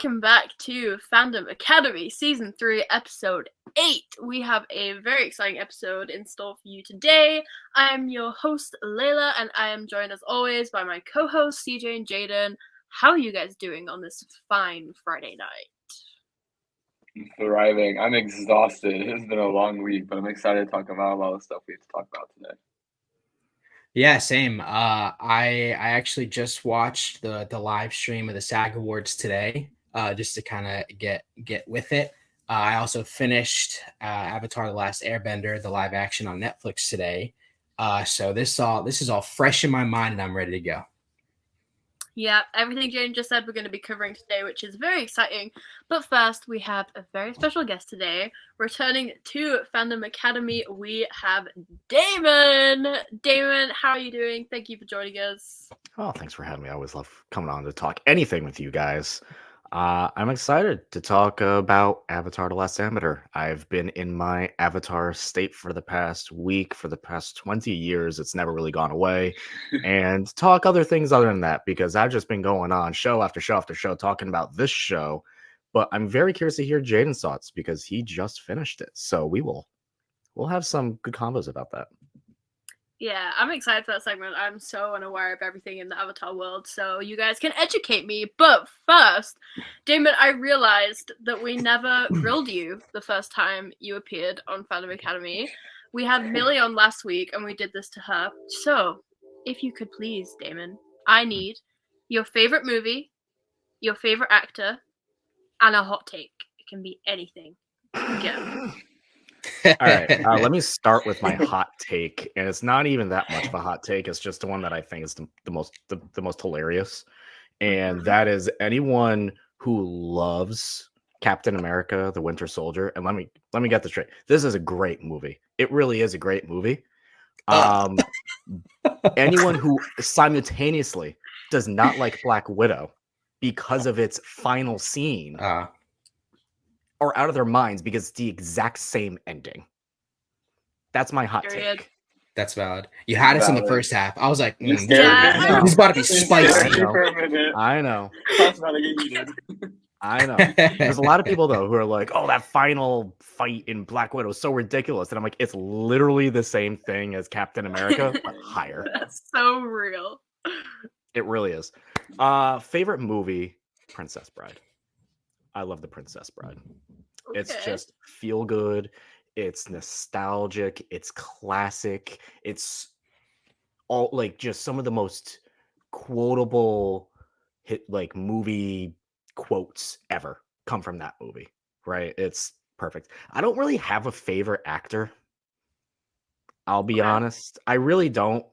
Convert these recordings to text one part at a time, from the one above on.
welcome back to Fandom Academy Season 3, Episode 8. We have a very exciting episode in store for you today. I am your host, Layla, and I am joined as always by my co-hosts, CJ and Jaden. How are you guys doing on this fine Friday night? Thriving. I'm exhausted. It's been a long week, but I'm excited to talk about a lot of stuff we have to talk about today. Yeah, same. I actually just watched the live stream of the SAG Awards today, just to kind of get with it. I also finished Avatar: The Last Airbender, the live action on Netflix today. So this is all fresh in my mind, and I'm ready to go. Yeah, everything Jane just said we're going to be covering today, which is very exciting. But first, we have a very special guest today. Returning to Fandom Academy, we have Damon. Damon, how are you doing? Thank you for joining us. Oh, thanks for having me. I always love coming on to talk anything with you guys. I'm excited to talk about Avatar: The Last Airbender. I've been in my Avatar state for the past week, for the past 20 years. It's never really gone away. And talk other things other than that, because I've just been going on show after show after show talking about this show. But I'm very curious to hear Jaden's thoughts because he just finished it. So we'll have some good combos about that. Yeah, I'm excited for that segment. I'm so unaware of everything in the Avatar world, so you guys can educate me. But first, Damon, I realized that we never grilled you the first time you appeared on Fandom Academy. We had Millie on last week, and we did this to her. So, if you could please, Damon, I need your favorite movie, your favorite actor, and a hot take. It can be anything. Go. All right, let me start with my hot take, and it's not even that much of a hot take. It's just the one that I think is the most hilarious, and that is anyone who loves Captain America: The Winter Soldier. And let me get this straight. This is a great movie. It really is a great movie. Anyone who simultaneously does not like Black Widow because of its final scene. Are out of their minds because it's the exact same ending. That's my hot take. That's valid. You had us in the first half. I was like, Yeah. this is about to be spicy. I know. That's not a good you did. I know. There's a lot of people though who are like, "Oh, that final fight in Black Widow is so ridiculous," and I'm like, "It's literally the same thing as Captain America, but higher." That's so real. It really is. Favorite movie: Princess Bride. I love The Princess Bride. Okay. It's just feel good. It's nostalgic. It's classic. It's all like just some of the most quotable movie quotes ever come from that movie, right? It's perfect. I don't really have a favorite actor. I'll be honest. I really don't.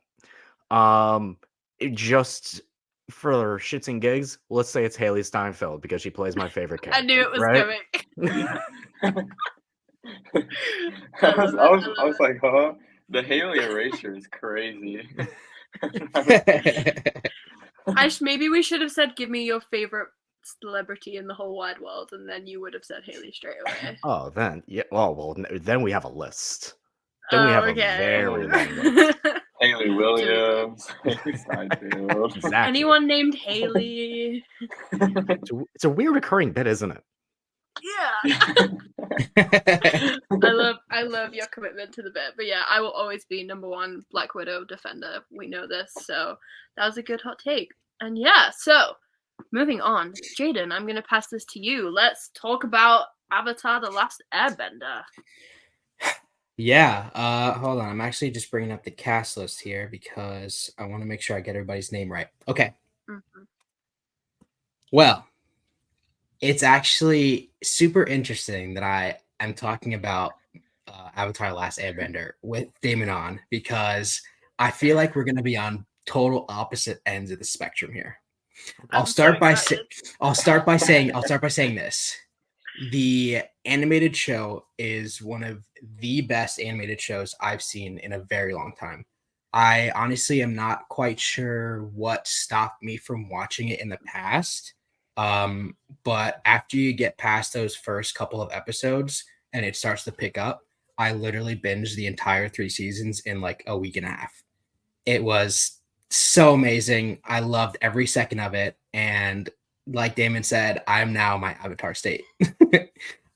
It just for shits and gigs, let's say it's Haley Steinfeld because she plays my favorite character. I knew it was right? coming. I was like, huh? The Haley erasure is crazy. Maybe we should have said, give me your favorite celebrity in the whole wide world, and then you would have said Haley straight away. Oh, then, yeah. Well, then we have a list. Then we have a very long list. Haley Williams, Haley Steinfeld. Exactly. Anyone named Haley? It's a weird recurring bit, isn't it? Yeah. I love your commitment to the bit. But yeah, I will always be number one Black Widow defender. We know this. So that was a good hot take. And yeah, so moving on. Jaden, I'm going to pass this to you. Let's talk about Avatar: The Last Airbender. Yeah, hold on. I'm actually just bringing up the cast list here because I want to make sure I get everybody's name right. Okay. Mm-hmm. Well, it's actually super interesting that I am talking about Avatar: Last Airbender with Damon on because I feel like we're going to be on total opposite ends of the spectrum here. I'll start by saying this. The animated show is one of the best animated shows I've seen in a very long time. I honestly am not quite sure what stopped me from watching it in the past. But after you get past those first couple of episodes and it starts to pick up, I literally binged the entire 3 seasons in like a week and a half. It was so amazing. I loved every second of it. And like Damon said, I'm now my avatar state.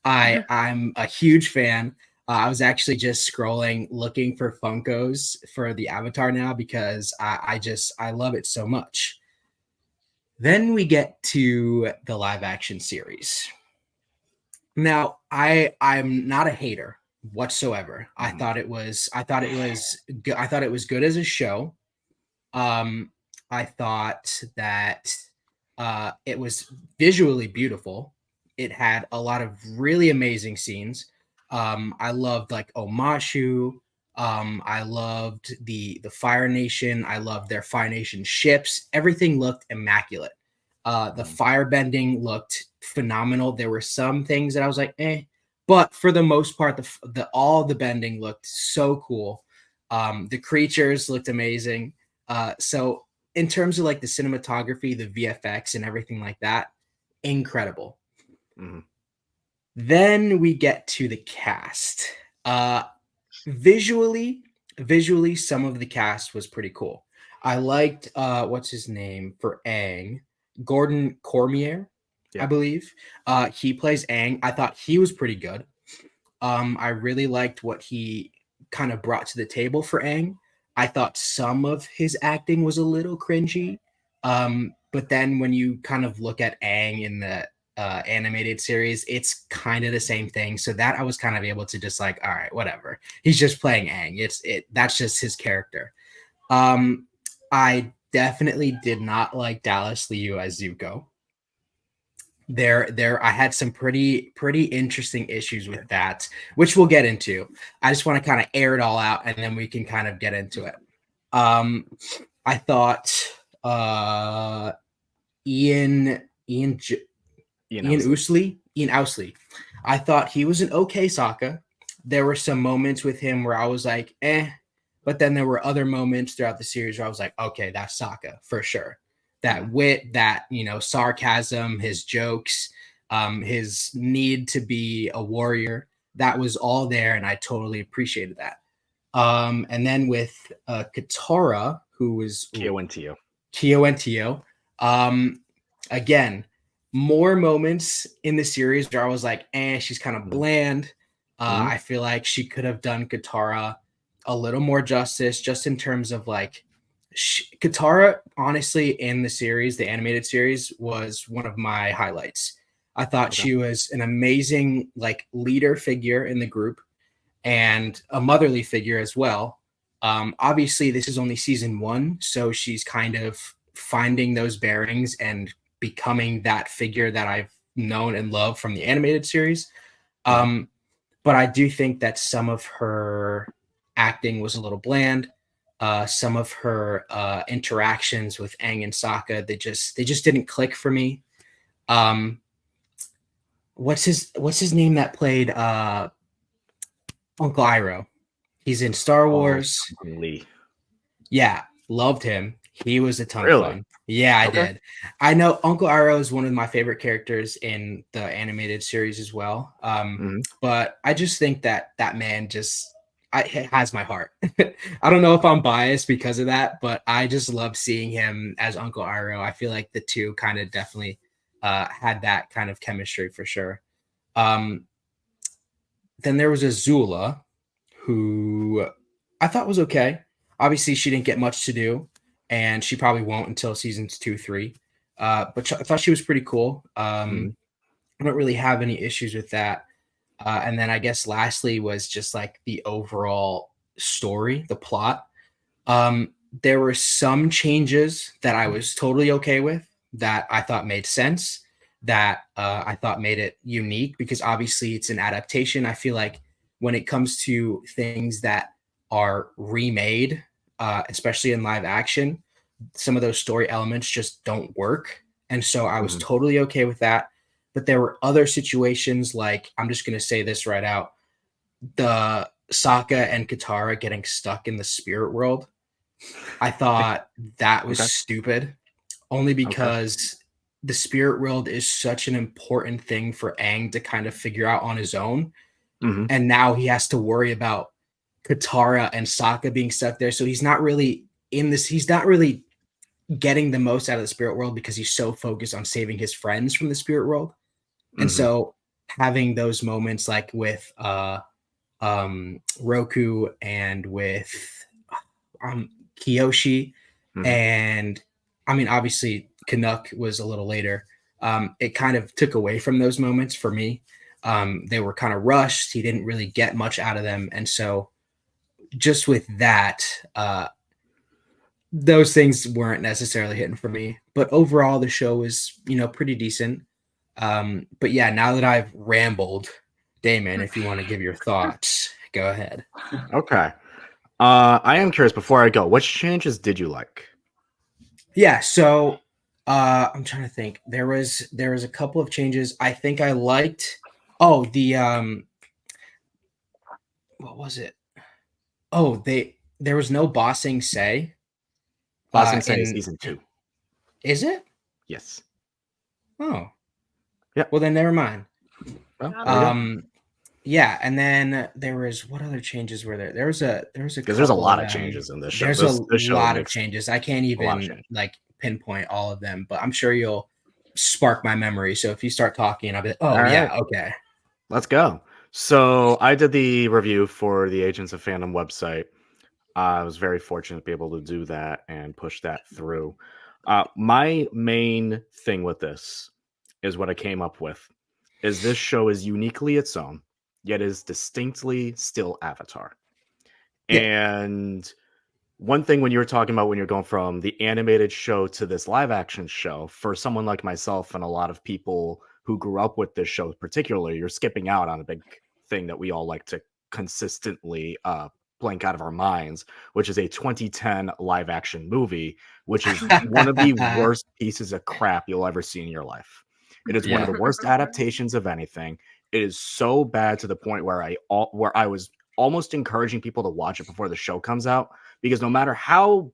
I'm a huge fan. I was actually just scrolling, looking for Funkos for the avatar now because I love it so much. Then we get to the live action series. Now, I'm not a hater whatsoever. I thought it was good as a show. I thought that it was visually beautiful. It had a lot of really amazing scenes. I loved like Omashu. I loved the Fire Nation. I loved their Fire Nation ships. Everything looked immaculate. The firebending looked phenomenal. There were some things that I was like, but for the most part, all the bending looked so cool. The creatures looked amazing. So in terms of like the cinematography, the VFX and everything like that, incredible. Mm-hmm. Then we get to the cast. Visually, some of the cast was pretty cool. I liked what's his name for Aang? Gordon Cormier, I believe. He plays Aang. I thought he was pretty good. I really liked what he kind of brought to the table for Aang. I thought some of his acting was a little cringy. But then when you kind of look at Aang in the animated series, it's kind of the same thing. So that I was kind of able to just like, all right, whatever. He's just playing Aang. That's just his character. I definitely did not like Dallas Liu as Zuko. I had some pretty interesting issues with that, which we'll get into. I just want to kind of air it all out and then we can kind of get into it. I thought Ian Ousley. I thought he was an okay Sokka. There were some moments with him where I was like, but then there were other moments throughout the series where I was like, okay, that's Sokka for sure. That wit, that, sarcasm, his jokes, his need to be a warrior, that was all there. And I totally appreciated that. And then with Katara, who was Kyo and Tio. Again, more moments in the series where I was like, she's kind of bland. I feel like she could have done Katara a little more justice, just in terms of like, Katara, honestly, in the series, the animated series, was one of my highlights. I thought she was an amazing like leader figure in the group and a motherly figure as well. Obviously, this is only season 1, so she's kind of finding those bearings and becoming that figure that I've known and loved from the animated series. But I do think that some of her acting was a little bland. Some of her interactions with Aang and Sokka, they just didn't click for me. What's his name that played Uncle Iroh? He's in Star Wars. Lee. Yeah, loved him. He was a ton of fun. Yeah, I did. I know Uncle Iroh is one of my favorite characters in the animated series as well. But I just think that man just has my heart. I don't know if I'm biased because of that, but I just love seeing him as Uncle Iroh. I feel like the two kind of definitely had that kind of chemistry for sure. Then there was Azula, who I thought was okay. Obviously, she didn't get much to do, and she probably won't until seasons 2, 3. But I thought she was pretty cool. I don't really have any issues with that. And then I guess lastly was just like the overall story, the plot. There were some changes that I was totally okay with, that I thought made sense, that I thought made it unique, because obviously it's an adaptation. I feel like when it comes to things that are remade, especially in live action, some of those story elements just don't work. And so I was totally okay with that. But there were other situations, like, I'm just going to say this right out, the Sokka and Katara getting stuck in the spirit world. I thought that was stupid, only because the spirit world is such an important thing for Aang to kind of figure out on his own. And now he has to worry about Katara and Sokka being stuck there. So he's not really in this. He's not really getting the most out of the spirit world because he's so focused on saving his friends from the spirit world. And so having those moments like with Roku and with Kiyoshi, and I mean, obviously Canuck was a little later. It kind of took away from those moments for me. They were kind of rushed. He didn't really get much out of them. And so just with that, those things weren't necessarily hitting for me. But overall, the show was, pretty decent. But yeah, now that I've rambled, Damon, if you want to give your thoughts, go ahead. Okay. I am curious, before I go, which changes did you like? Yeah, so I'm trying to think. There was a couple of changes. I think I liked the what was it? Oh, there was no Bossing Say. Bossing Say is season 2. Is it? Yes. Oh. Yeah. Well, then never mind. Well, yeah, and then there was, what other changes were there? There was a because there's a lot of changes in this show. There's this a lot of changes. I can't even pinpoint all of them, but I'm sure you'll spark my memory. So if you start talking, I'll be like, right. Okay. Let's go. So I did the review for the Agents of Fandom website. I was very fortunate to be able to do that and push that through. My main thing with this is what I came up with, is this show is uniquely its own, yet is distinctly still Avatar. Yeah. And one thing when you were talking about when you're going from the animated show to this live action show, for someone like myself and a lot of people who grew up with this show particularly, you're skipping out on a big thing that we all like to consistently blank out of our minds, which is a 2010 live action movie, which is one of the worst pieces of crap you'll ever see in your life. It is one of the worst adaptations of anything. It is so bad to the point where I was almost encouraging people to watch it before the show comes out, because no matter how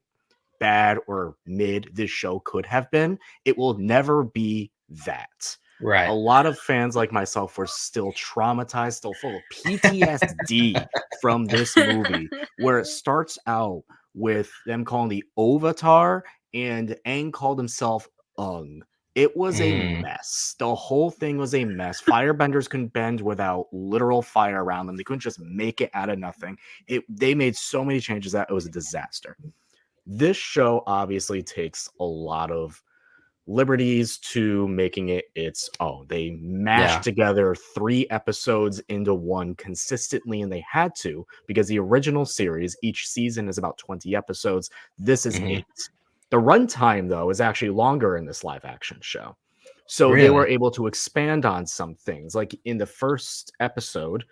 bad or mid this show could have been, it will never be that. Right. A lot of fans like myself were still traumatized, still full of PTSD from this movie, where it starts out with them calling the Ovatar, and Aang called himself Ung. It was a mess. The whole thing was a mess. Firebenders couldn't bend without literal fire around them. They couldn't just make it out of nothing. They made so many changes that it was a disaster. This show obviously takes a lot of liberties to making it its own. They mashed together 3 episodes into one consistently, and they had to, because the original series, each season is about 20 episodes. This is 8. The runtime, though, is actually longer in this live action show. So they were able to expand on some things. Like in the first episode,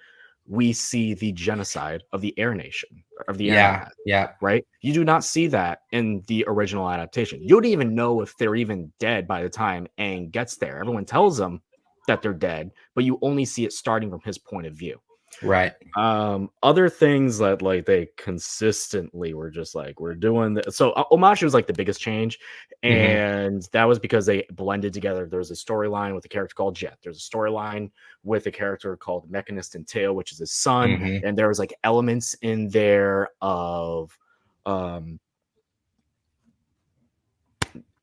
we see the genocide of the Air Nation, of the Air Nation, right? You do not see that in the original adaptation. You don't even know if they're even dead by the time Aang gets there. Everyone tells them that they're dead, but you only see it starting from his point of view. Right. Other things that like they consistently were just like, we're doing this. So Omashu was like the biggest change, and that was because they blended together. There's a storyline with a character called Jet. There's a storyline with a character called Mechanist and Tail, which is his son, and there was like elements in there of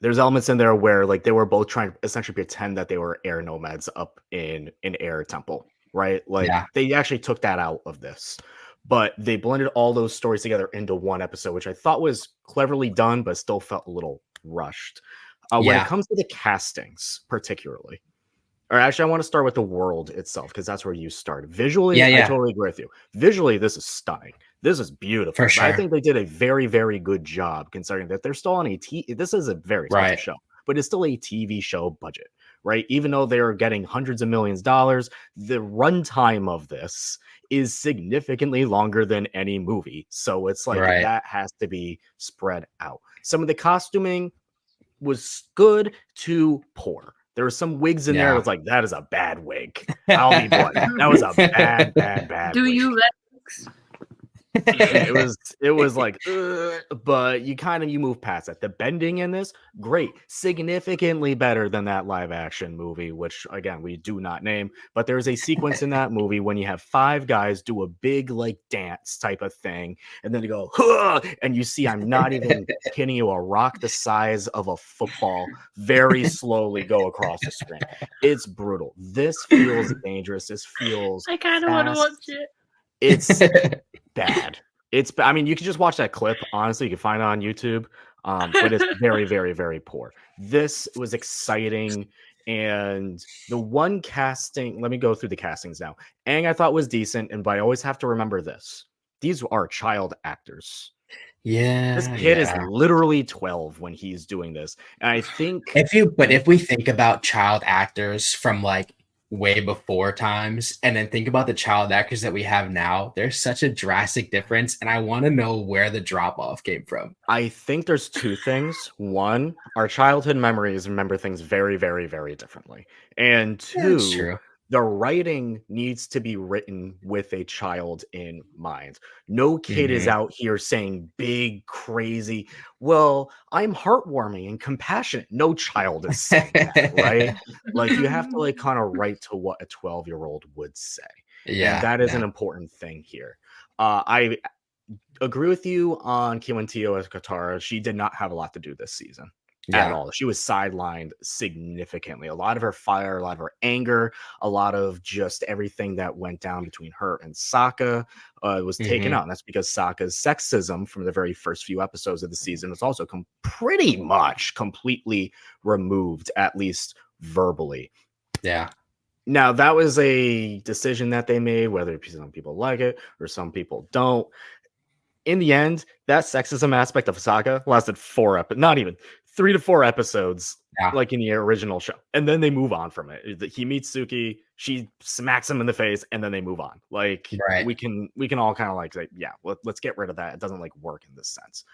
there's elements in there where like they were both trying to essentially pretend that they were air nomads up in an air temple. Right? Like they actually took that out of this, but they blended all those stories together into one episode, which I thought was cleverly done, but still felt a little rushed. When it comes to the castings, particularly, or actually, I want to start with the world itself, because that's where you started. Visually, I totally agree with you. Visually, this is stunning. This is beautiful. For sure. I think they did a very, very good job, considering that they're still on a this is a very expensive show, but it's still a TV show budget. Right, even though they're getting hundreds of millions of dollars, the runtime of this is significantly longer than any movie. So it's like that has to be spread out. Some of the costuming was good to poor. There were some wigs in there. It was like, that is a bad wig. I'll be blunt. That was a bad Do wig. you let wigs? It was like, ugh, but you move past that. The bending in this, great, significantly better than that live action movie, which again we do not name. But there's a sequence in that movie when you have 5 guys do a big like dance type of thing, and then they go, huh! And you see, I'm not even kidding you, a rock the size of a football very slowly go across the screen. It's brutal. This feels dangerous. This feels I kind of want to fast. watch it. It's bad. I mean, you can just watch that clip. Honestly, you can find it on YouTube. But it's very, very, very poor. This was exciting. And the one casting, let me go through the castings now. Aang I thought was decent, but I always have to remember this. These are child actors. Yeah. This kid is literally 12 when he's doing this. And I think if we think about child actors from like way before times and then think about the child actors that we have now, there's such a drastic difference, and I want to know where the drop off came from. I think there's 2 things. One, our childhood memories remember things very, very, very differently. And 2, the writing needs to be written with a child in mind. No kid is out here saying big, crazy, well, I'm heartwarming and compassionate. No child is saying that, right? Like, you have to like kind of write to what a 12-year-old would say. Yeah. And that is an important thing here. I agree with you on Kiwantio as Katara. She did not have a lot to do this season. At all. She was sidelined significantly. A lot of her fire, a lot of her anger, a lot of just everything that went down between her and Sokka was taken out. And that's because Sokka's sexism from the very first few episodes of the season was also pretty much completely removed, at least verbally. Yeah. Now, that was a decision that they made, whether some people like it or some people don't. In the end, that sexism aspect of Sokka lasted 3 to 4 episodes, like in the original show. And then they move on from it. He meets Suki, she smacks him in the face, and then they move on. Like, we can all kind of like say, yeah, let's get rid of that. It doesn't like work in this sense.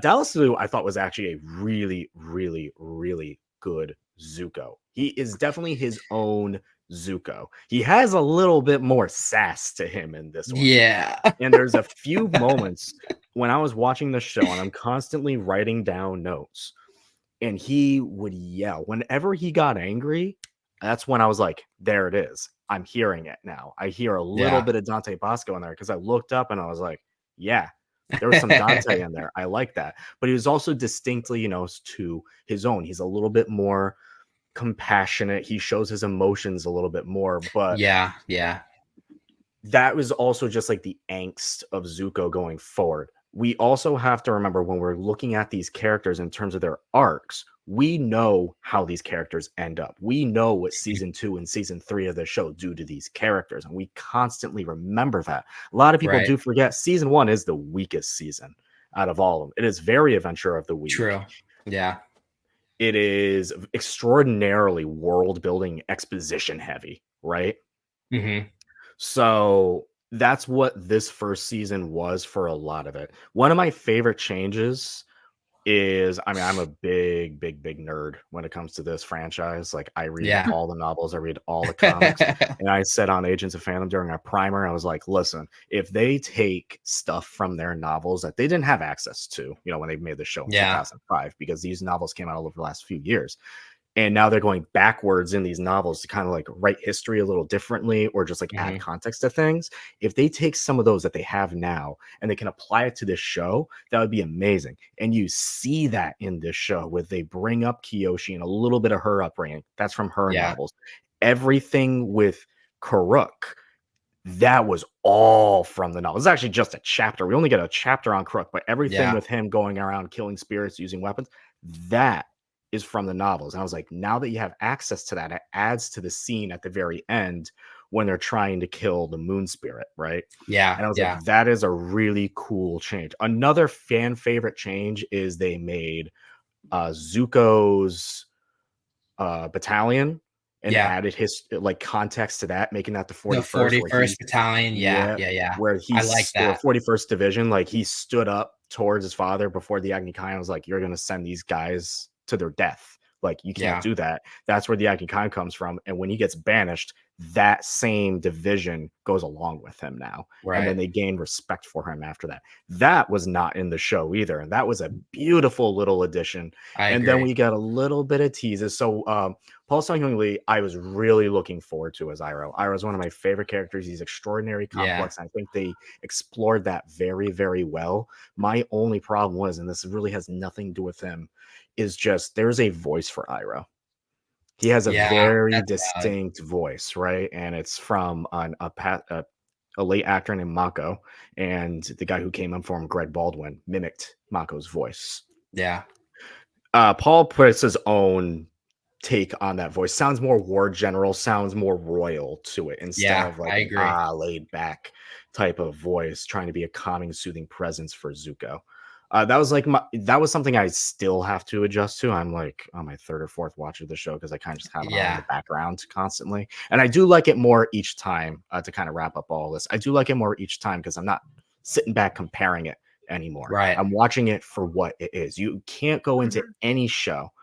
Dallas Liu, I thought, was actually a really, really, really good Zuko. He is definitely his own Zuko. He has a little bit more sass to him in this one. Yeah. And there's a few moments when I was watching the show and I'm constantly writing down notes, and he would yell whenever he got angry. That's when I was like, there it is. I'm hearing it now. I hear a little bit of Dante Bosco in there, because I looked up and I was like, yeah, there was some Dante in there. I like that. But he was also distinctly, to his own. He's a little bit more compassionate. He shows his emotions a little bit more. But yeah. That was also just like the angst of Zuko going forward. We also have to remember, when we're looking at these characters in terms of their arcs, we know how these characters end up. We know what season 2 and season 3 of the show do to these characters, and we constantly remember that. A lot of people do forget season 1 is the weakest season out of all of them. It is very Adventure of the Week. True. Yeah. It is extraordinarily world building, exposition heavy, right? So that's what this first season was for a lot of it. One of my favorite changes is, I'm a big nerd when it comes to this franchise. Like, I read all the novels, I read all the comics. And I said on Agents of Fandom during our primer, I was like, listen, if they take stuff from their novels that they didn't have access to, when they made the show in 2005, because these novels came out over the last few years, and now they're going backwards in these novels to kind of like write history a little differently, or just like add context to things. If they take some of those that they have now and they can apply it to this show, that would be amazing. And you see that in this show, where they bring up Kyoshi and a little bit of her upbringing. That's from her novels. Everything with Karuk, that was all from the novel. It's actually just a chapter. We only get a chapter on Karuk, but everything with him going around killing spirits, using weapons, that is from the novels. And I was like, now that you have access to that, it adds to the scene at the very end when they're trying to kill the moon spirit, right? Yeah. And I was like, that is a really cool change. Another fan favorite change is they made Zuko's battalion and added his like context to that, making that the 41st. The 41st battalion. Yeah. Where he's, I like that. 41st division, like he stood up towards his father before the Agni Kai and was like, you're going to send these guys to their death. Like, you can't Yeah. do that. That's where the Akikai comes from. And when he gets banished, that same division goes along with him now. And then Right. they gain respect for him after that. That was not in the show either. And that was a beautiful little addition. I And then agree. we got a little bit of teases. So Paul Sung-hyun Lee, I was really looking forward to as Iroh. Iroh is one of my favorite characters. He's extraordinary, complex. Yeah. And I think they explored that very, very well. My only problem was, and this really has nothing to do with him, is just there's a voice for Iroh. He has a Yeah, very that's valid. distinct voice, right? And it's from a late actor named Mako, and the guy who came in for him, Greg Baldwin, mimicked Mako's voice. Yeah. Paul puts his own take on that voice. Sounds more war general, sounds more royal to it instead Yeah, of like I agree. laid back type of voice, trying to be a calming, soothing presence for Zuko. That was something I still have to adjust to. I'm like on my third or fourth watch of the show because I kind of just have it on in the background constantly. And I do like it more each time to kind of wrap up all this. I do like it more each time because I'm not sitting back comparing it anymore. Right. I'm watching it for what it is. You can't go into any show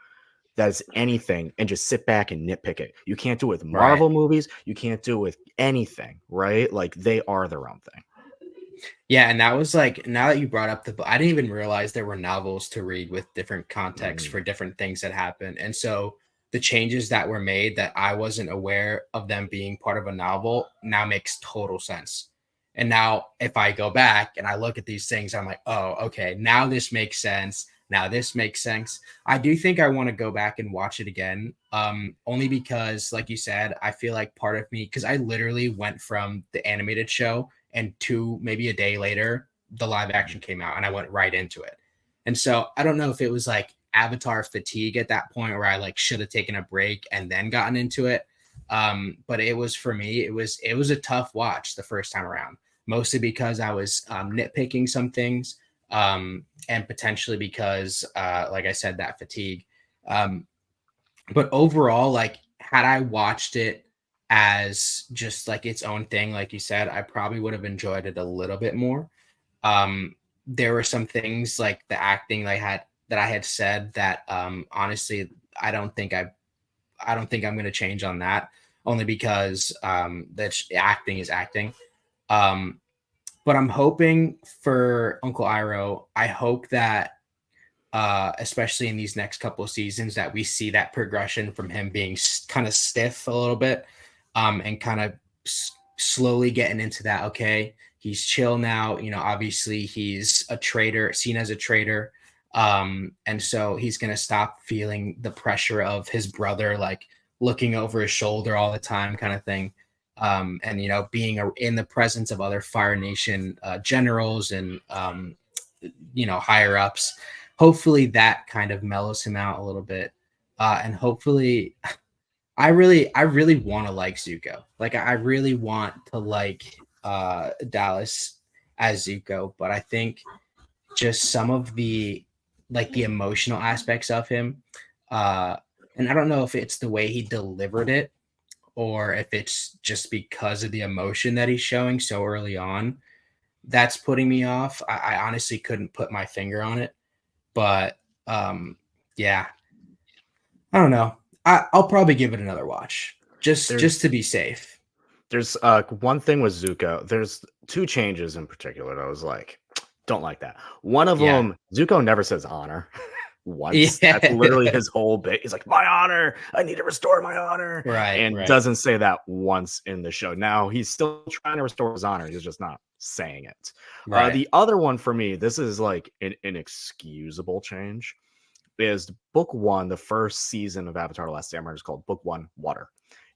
that's anything and just sit back and nitpick it. You can't do it with Marvel movies. You can't do it with anything, right? Like, they are their own thing. Yeah, and that was like, now that you brought up the book, I didn't even realize there were novels to read with different contexts for different things that happened. And so the changes that were made that I wasn't aware of them being part of a novel now makes total sense. And now if I go back and I look at these things, I'm like, oh, okay, now this makes sense. Now this makes sense. I do think I want to go back and watch it again. Only because, like you said, I feel like part of me, because I literally went from the animated show and maybe a day later, the live action came out and I went right into it. And so I don't know if it was like Avatar fatigue at that point where I like should have taken a break and then gotten into it. But it was, for me, it was a tough watch the first time around, mostly because I was nitpicking some things and potentially because, like I said, that fatigue. But overall, like, had I watched it as just like its own thing, like you said, I probably would have enjoyed it a little bit more. There were some things like the acting I had said that honestly I don't think I'm going to change on that, only because that acting is acting. But I'm hoping for Uncle Iroh, I hope that especially in these next couple of seasons, that we see that progression from him being kind of stiff a little bit and kind of slowly getting into that. Okay, he's chill now. You know, obviously he's a traitor, seen as a traitor. And so he's going to stop feeling the pressure of his brother, like looking over his shoulder all the time kind of thing. And, you know, being in the presence of other Fire Nation generals and, you know, higher ups. Hopefully that kind of mellows him out a little bit. And hopefully I really want to like Zuko. Like, I really want to like Dallas as Zuko, but I think just some of the emotional aspects of him, and I don't know if it's the way he delivered it or if it's just because of the emotion that he's showing so early on that's putting me off. I honestly couldn't put my finger on it, but yeah, I don't know. I'll probably give it another watch just to be safe. There's one thing with Zuko. There's two changes in particular that I was like, don't like that. One of them, Zuko never says honor once. Yeah. That's literally his whole bit. He's like, my honor, I need to restore my honor. And doesn't say that once in the show. Now he's still trying to restore his honor. He's just not saying it. The other one for me, this is like an inexcusable change, is book one, the first season of Avatar: The Last Airbender is called Book One, Water.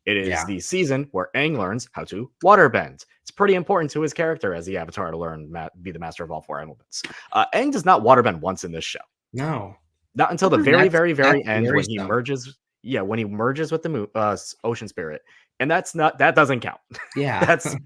It is the season where Aang learns how to waterbend. It's pretty important to his character as the Avatar to learn be the master of all four elements. Aang does not waterbend once in this show. No, not until the very end when he merges. Yeah, when he merges with the ocean spirit, and that doesn't count. Yeah, that's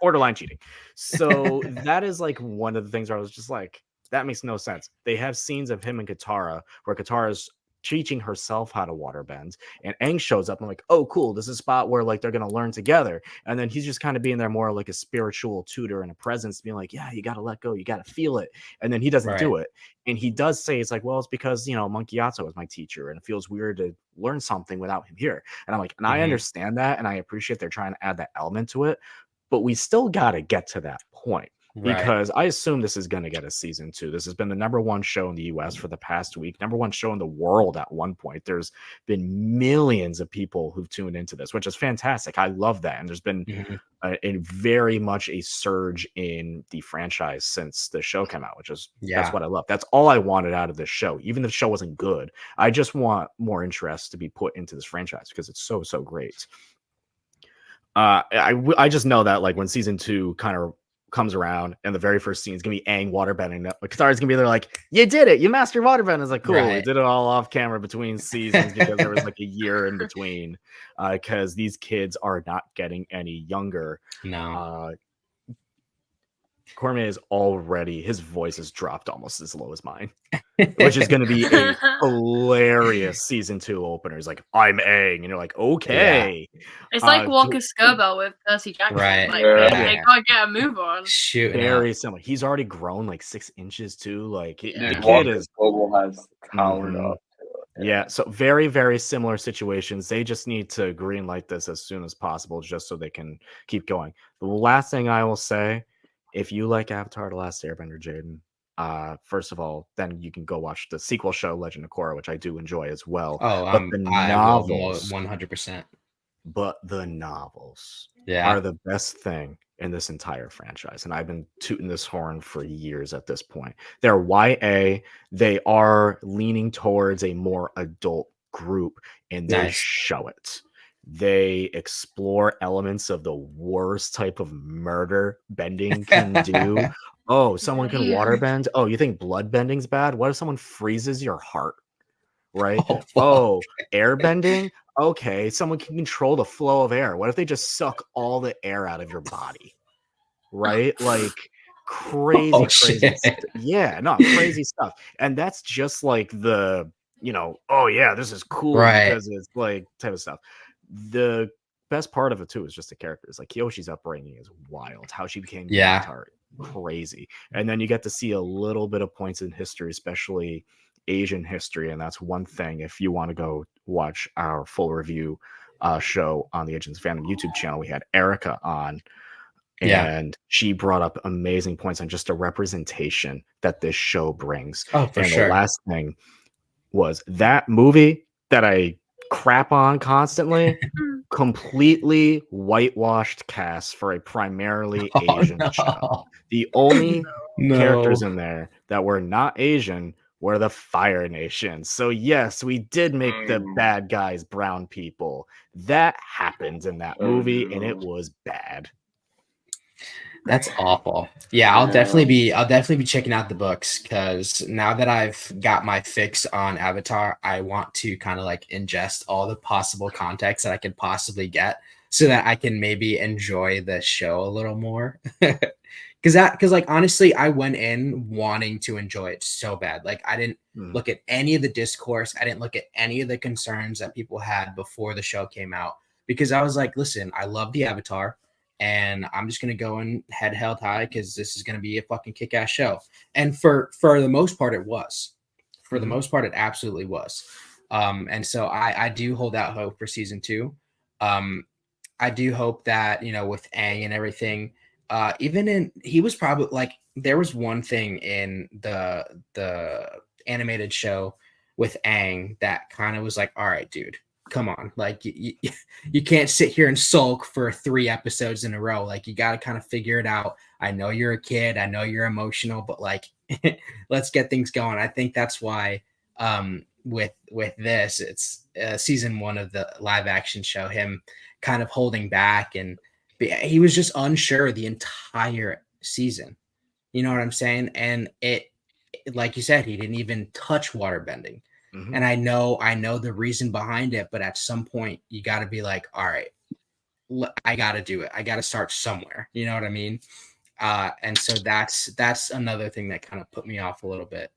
borderline cheating. So that is like one of the things where I was just like, that makes no sense. They have scenes of him and Katara where Katara's teaching herself how to waterbend, and Aang shows up. I'm like, oh, cool. This is a spot where like they're gonna learn together. And then he's just kind of being there more like a spiritual tutor and a presence, being like, yeah, you gotta let go, you gotta feel it. And then he doesn't do it. And he does say it's like, well, it's because Monkey Yatso was my teacher, and it feels weird to learn something without him here. And I'm like, and I understand that, and I appreciate they're trying to add that element to it, but we still gotta get to that point. Because I assume this is going to get a season 2. This has been the #1 show in the US for the past week, #1 show in the world at one point. There's been millions of people who've tuned into this, which is fantastic. I love that. And there's been a very much a surge in the franchise since the show came out, which is that's what I love. That's all I wanted out of this show. Even if the show wasn't good, I just want more interest to be put into this franchise because it's so great. I just know that like when season 2 kind of comes around and the very first scene is gonna be Aang waterbending. Like Katara's gonna be there like, you did it, you mastered waterbending. It's like, cool, we did it all off camera between seasons because there was like a year in between, because these kids are not getting any younger. Cormier is already, his voice has dropped almost as low as mine, which is going to be a hilarious season 2 opener. He's like, I'm Aang, and you're like, okay. It's like Walker Skirbo with Percy Jackson. Like, they can't get a move on. Very similar. He's already grown like 6 inches too. Like the kid Walker is Global has towered up. Yeah, so very similar situations. They just need to greenlight this as soon as possible, just so they can keep going. The last thing I will say, if you like Avatar: The Last Airbender, Jaden, first of all, then you can go watch the sequel show, Legend of Korra, which I do enjoy as well. But the novels, 100%. But the novels are the best thing in this entire franchise, and I've been tooting this horn for years at this point. They're YA. They are leaning towards a more adult group, and they show it. They explore elements of the worst type of murder bending can do. Oh, someone can waterbend. Oh, you think blood bending's bad? What if someone freezes your heart? Right? Oh, air bending? Okay, someone can control the flow of air. What if they just suck all the air out of your body? Right? Like crazy stuff. Yeah, no, crazy stuff. And that's just like the, oh yeah, this is cool because it's like type of stuff. The best part of it too is just the characters. Like Kyoshi's upbringing is wild. How she became crazy. And then you get to see a little bit of points in history, especially Asian history, and that's one thing. If you want to go watch our full review show on the Agents Fandom YouTube channel, we had Erica on, and she brought up amazing points on just a representation that this show brings. The last thing was that movie that I crap on constantly, completely whitewashed cast for a primarily Asian show. The only characters in there that were not Asian were the Fire Nation. So yes, we did make the bad guys brown people. That happened in that movie, and it was bad. That's awful. Yeah, I'll definitely be checking out the books, because now that I've got my fix on Avatar, I want to kind of like ingest all the possible context that I could possibly get, so that I can maybe enjoy the show a little more. Because like honestly, I went in wanting to enjoy it so bad. Like I didn't look at any of the discourse. I didn't look at any of the concerns that people had before the show came out, because I was like, listen, I love the Avatar, and I'm just going to go in head held high, because this is going to be a fucking kick-ass show. And for the most part, it was. For the most part, it absolutely was. And so I do hold out hope for season 2. I do hope that, with Aang and everything, he was probably like, there was one thing in the animated show with Aang that kind of was like, all right, dude, come on. Like you can't sit here and sulk for 3 episodes in a row. Like you got to kind of figure it out. I know you're a kid. I know you're emotional, but like, let's get things going. I think that's why, with this, it's season 1 of the live action show, him kind of holding back, and he was just unsure the entire season. You know what I'm saying? And it, like you said, he didn't even touch waterbending. And I know the reason behind it, but at some point you got to be like, all right, I got to do it. I got to start somewhere. You know what I mean? And so that's another thing that kind of put me off a little bit.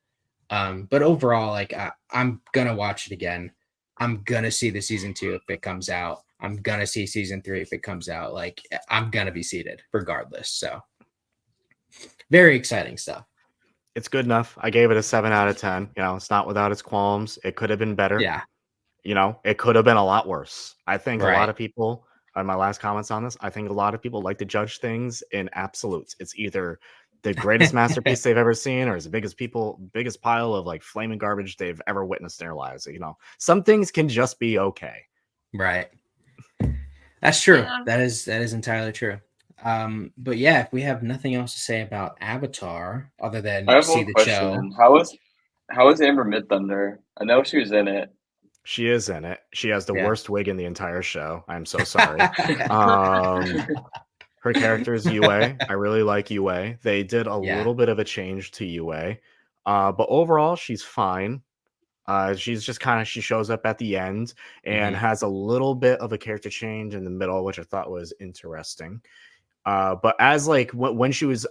But overall, like I'm gonna watch it again. I'm gonna see the season 2 if it comes out. I'm gonna see season 3 if it comes out. Like I'm gonna be seated regardless. So very exciting stuff. It's good enough. I gave it a 7 out of 10. You know, it's not without its qualms. It could have been better. Yeah. You know, it could have been a lot worse. I think a lot Right. of people, my last comments on this, I think a lot of people like to judge things in absolutes. It's either the greatest masterpiece they've ever seen, or it's the biggest pile of like flaming garbage they've ever witnessed in their lives. You know, some things can just be okay. Right. That's true. Yeah. That is entirely true. But yeah, if we have nothing else to say about Avatar other than I have see one the question. show. How was Amber Midthunder? I know she was in it. She is in it. She has the Yeah. worst wig in the entire show. I'm so sorry. Her character is Yue. I really like Yue. They did a Yeah. little bit of a change to Yue. But overall, she's fine. She's just she shows up at the end and has a little bit of a character change in the middle, which I thought was interesting. But as like when she was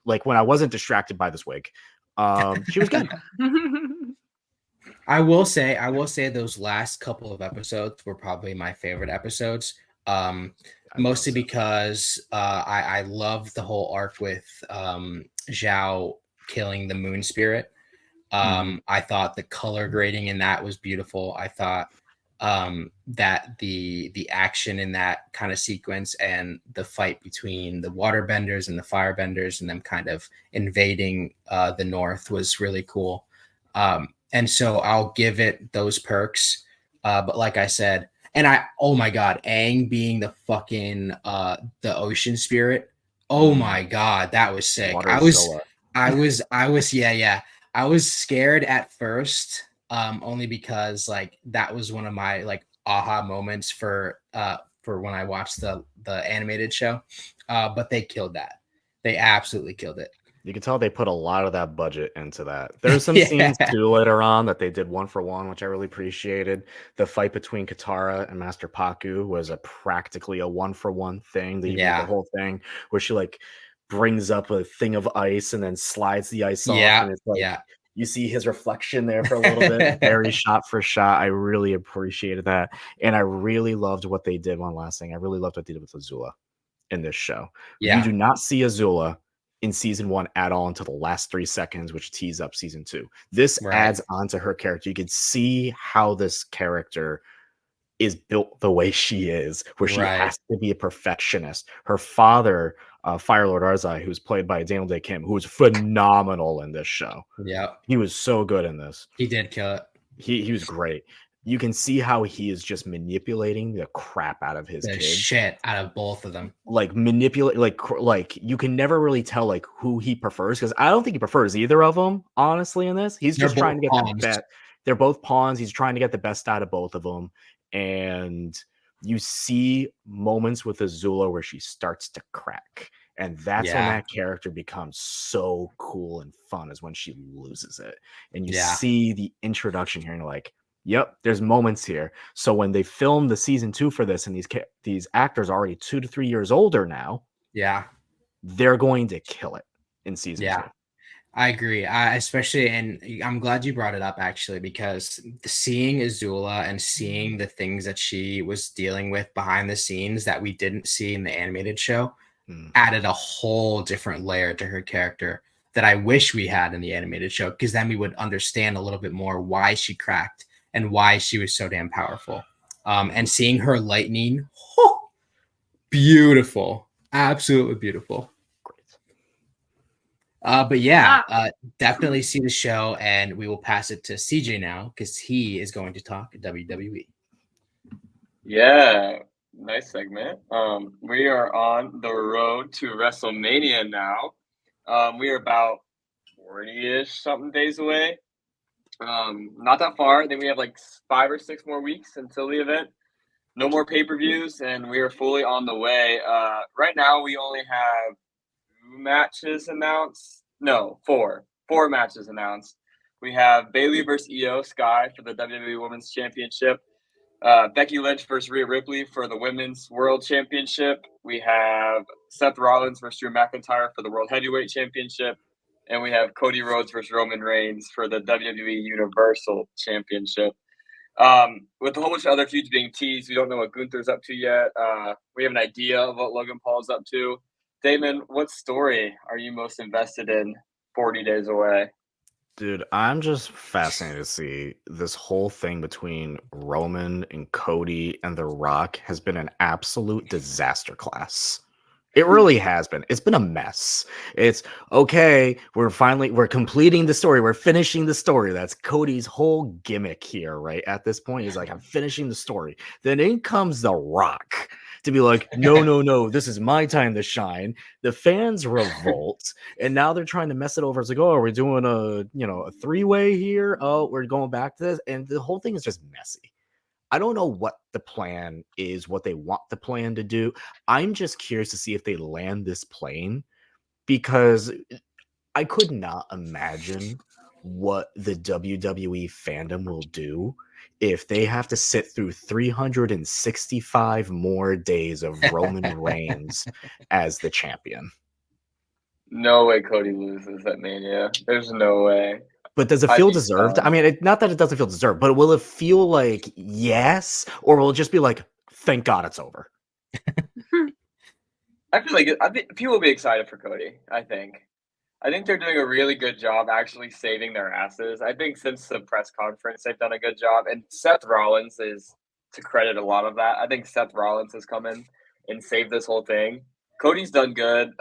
like when I wasn't distracted by this wig, she was good. I will say those last couple of episodes were probably my favorite episodes. Mostly because I love the whole arc with Zhao killing the moon spirit. I thought the color grading in that was beautiful. I thought that the action in that kind of sequence and the fight between the waterbenders and the firebenders and them kind of invading the north was really cool. And so I'll give it those perks. But like I said, and oh my God, Aang being the fucking the ocean spirit. Oh my God, that was sick. I was scared at first, only because like that was one of my like aha moments for when I watched the animated show. But they killed that. They absolutely killed it. You can tell they put a lot of that budget into that. There's some scenes too later on that they did 1-for-1, which I really appreciated. The fight between Katara and Master Paku was practically a 1-for-1 thing. The whole thing where she like brings up a thing of ice and then slides the ice off, and it's like you see his reflection there for a little bit. Very shot for shot. I really appreciated that, and I really loved what they did. One last thing, I really loved what they did with Azula in this show. You do not see Azula in season 1 at all until the last 3 seconds, which tees up season 2. This adds onto her character. You can see how this character is built the way she is, where she has to be a perfectionist. Her father, Fire Lord Arzai, who's played by Daniel Day Kim, who was phenomenal in this show. Yeah, he was so good in this. He did kill it. He was great. You can see how he is just manipulating the crap out of his kids. Shit out of both of them. Like manipulate, like you can never really tell like who he prefers, because I don't think he prefers either of them, honestly. In this, he's just trying to get the best. They're both pawns. He's trying to get the best out of both of them, and you see moments with Azula where she starts to crack, and that's when that character becomes so cool and fun, is when she loses it, and you see the introduction here, and you're like, yep, there's moments here. So when they filmed the season 2 for this, and these actors are already 2 to 3 years older now, they're going to kill it in season 2. I agree. Especially, and I'm glad you brought it up actually, because seeing Azula and seeing the things that she was dealing with behind the scenes that we didn't see in the animated show added a whole different layer to her character that I wish we had in the animated show, because then we would understand a little bit more why she cracked and why she was so damn powerful. And seeing her lightning, beautiful, absolutely beautiful. But definitely see the show, and we will pass it to CJ now, because he is going to talk WWE. Yeah, nice segment. We are on the road to WrestleMania now. We are about 40-ish something days away. Not that far. I think we have like 5 or 6 more weeks until the event. No more pay-per-views, and we are fully on the way. Right now, we only have 2 matches announced. No, 4 matches announced. We have Bayley versus Io Sky for the WWE Women's Championship. Becky Lynch versus Rhea Ripley for the Women's World Championship. We have Seth Rollins versus Drew McIntyre for the World Heavyweight Championship. and we have Cody Rhodes versus Roman Reigns for the WWE Universal Championship. With a whole bunch of other feuds being teased, we don't know what Gunther's up to yet. We have an idea of what Logan Paul's up to. Damon, what story are you most invested in 40 days away? Dude, I'm just fascinated to see this whole thing between Roman and Cody and The Rock has been an absolute disaster class. It really has been. It's been a mess. It's okay. We're completing the story. We're finishing the story. That's Cody's whole gimmick here, right? At this point, he's like, I'm finishing the story. Then in comes The Rock to be like, no, this is my time to shine. The fans revolt, and now they're trying to mess it over. It's like, oh, are we doing a three-way here? Oh, we're going back to this, and the whole thing is just messy. I don't know what the plan is, what they want the plan to do. I'm just curious to see if they land this plane, because I could not imagine what the WWE fandom will do if they have to sit through 365 more days of Roman Reigns as the champion. No way Cody loses at Mania. There's no way. But does it feel deserved? I mean, not that it doesn't feel deserved, but will it feel like yes, or will it just be like, thank God it's over? I feel like people will be excited for Cody. I think they're doing a really good job actually saving their asses. I think since the press conference, they've done a good job, and Seth Rollins is to credit a lot of that. I think Seth Rollins has come in and saved this whole thing. Cody's done good.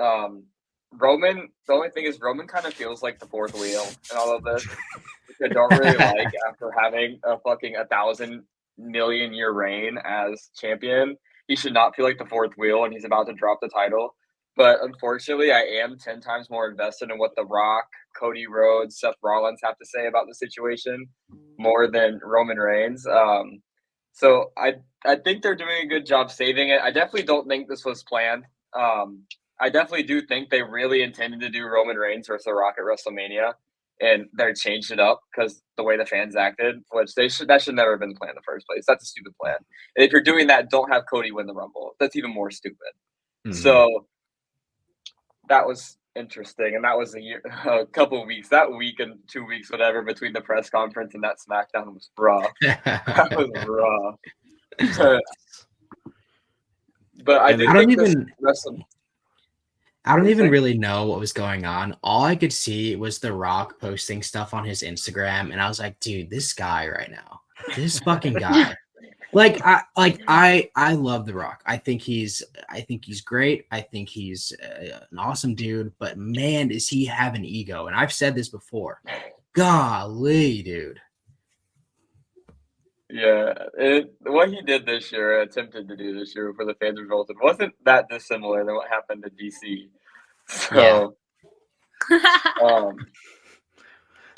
Roman, the only thing is Roman kind of feels like the fourth wheel in all of this, which I don't really like after having a fucking 1,000,000,000-year reign as champion. He should not feel like the fourth wheel, and he's about to drop the title. But unfortunately, I am 10 times more invested in what The Rock, Cody Rhodes, Seth Rollins have to say about the situation more than Roman Reigns. So I think they're doing a good job saving it. I definitely don't think this was planned. I definitely do think they really intended to do Roman Reigns versus The Rock at WrestleMania, and they changed it up because the way the fans acted, which that should never have been planned in the first place. That's a stupid plan. And if you're doing that, don't have Cody win the Rumble. That's even more stupid. Mm-hmm. So that was interesting, and that was a couple of weeks. That week and 2 weeks, whatever, between the press conference and that SmackDown was rough. That was rough. But I don't even really know what was going on. All I could see was The Rock posting stuff on his Instagram, and I was like, dude, this guy right now, this fucking guy. I love The Rock. I think he's great. I think he's an awesome dude, but man, does he have an ego. And I've said this before. Golly, dude. Yeah, what he did this year, attempted to do this year before the fans revolted, wasn't that dissimilar than what happened to DC. So,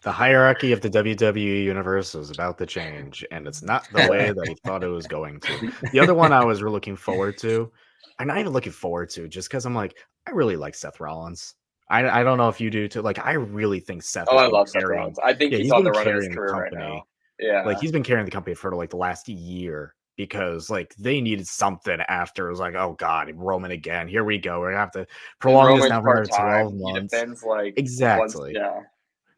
the hierarchy of the WWE universe is about to change, and it's not the way that he thought it was going to. The other one I was really looking forward to, and not even looking forward to, just because I'm like, I really like Seth Rollins. I don't know if you do too. Like, I really think Seth. I love Seth Rollins. I think he's on the run of his career right now. Yeah, like he's been carrying the company for like the last year because like they needed something after. It was like, oh God, Roman again. Here we go. We're gonna have to prolong this now for another 12 months. He defends, like, exactly. Yeah.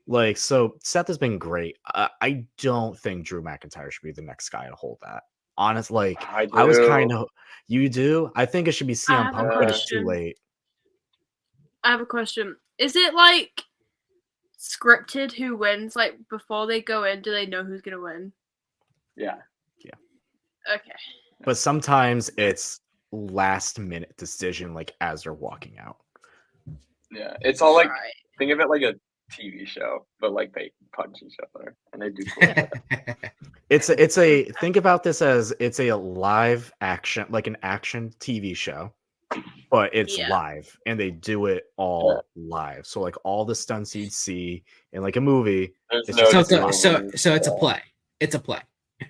Like, so Seth has been great. I don't think Drew McIntyre should be the next guy to hold that. Honestly, like I was kind of. You do? I think it should be CM Punk, but it's too late. I have a question. Is it like scripted who wins? Like before they go in, do they know who's gonna win? Yeah. Okay. But sometimes it's last minute decision, like as they're walking out. Yeah, it's all like think of it like a TV show, but like they punch each other and they do cool. Think about this as it's a live action, like an action TV show. But it's live, and they do it all live. So like all the stunts you'd see in like a movie. So it's a play. It's a play.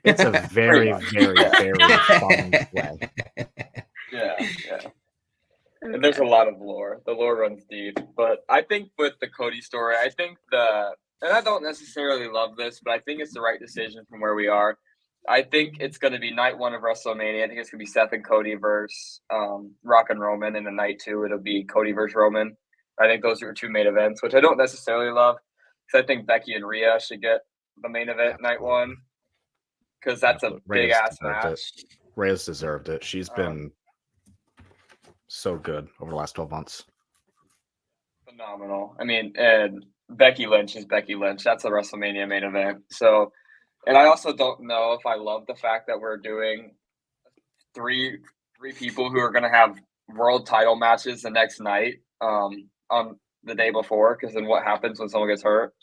It's a very, very, very fun play. Yeah. And there's a lot of lore. The lore runs deep. But I think with the Cody story, and I don't necessarily love this, but I think it's the right decision from where we are. I think it's going to be night one of WrestleMania. I think it's going to be Seth and Cody versus Rock and Roman. And then night two, it'll be Cody versus Roman. I think those are 2 main events, which I don't necessarily love because I think Becky and Rhea should get the main event night one because that's a big ass match. Rhea's deserved it. She's been so good over the last 12 months. Phenomenal. I mean, and Becky Lynch is Becky Lynch. That's a WrestleMania main event. So, and I also don't know if I love the fact that we're doing three people who are going to have world title matches the next night on the day before, because then what happens when someone gets hurt?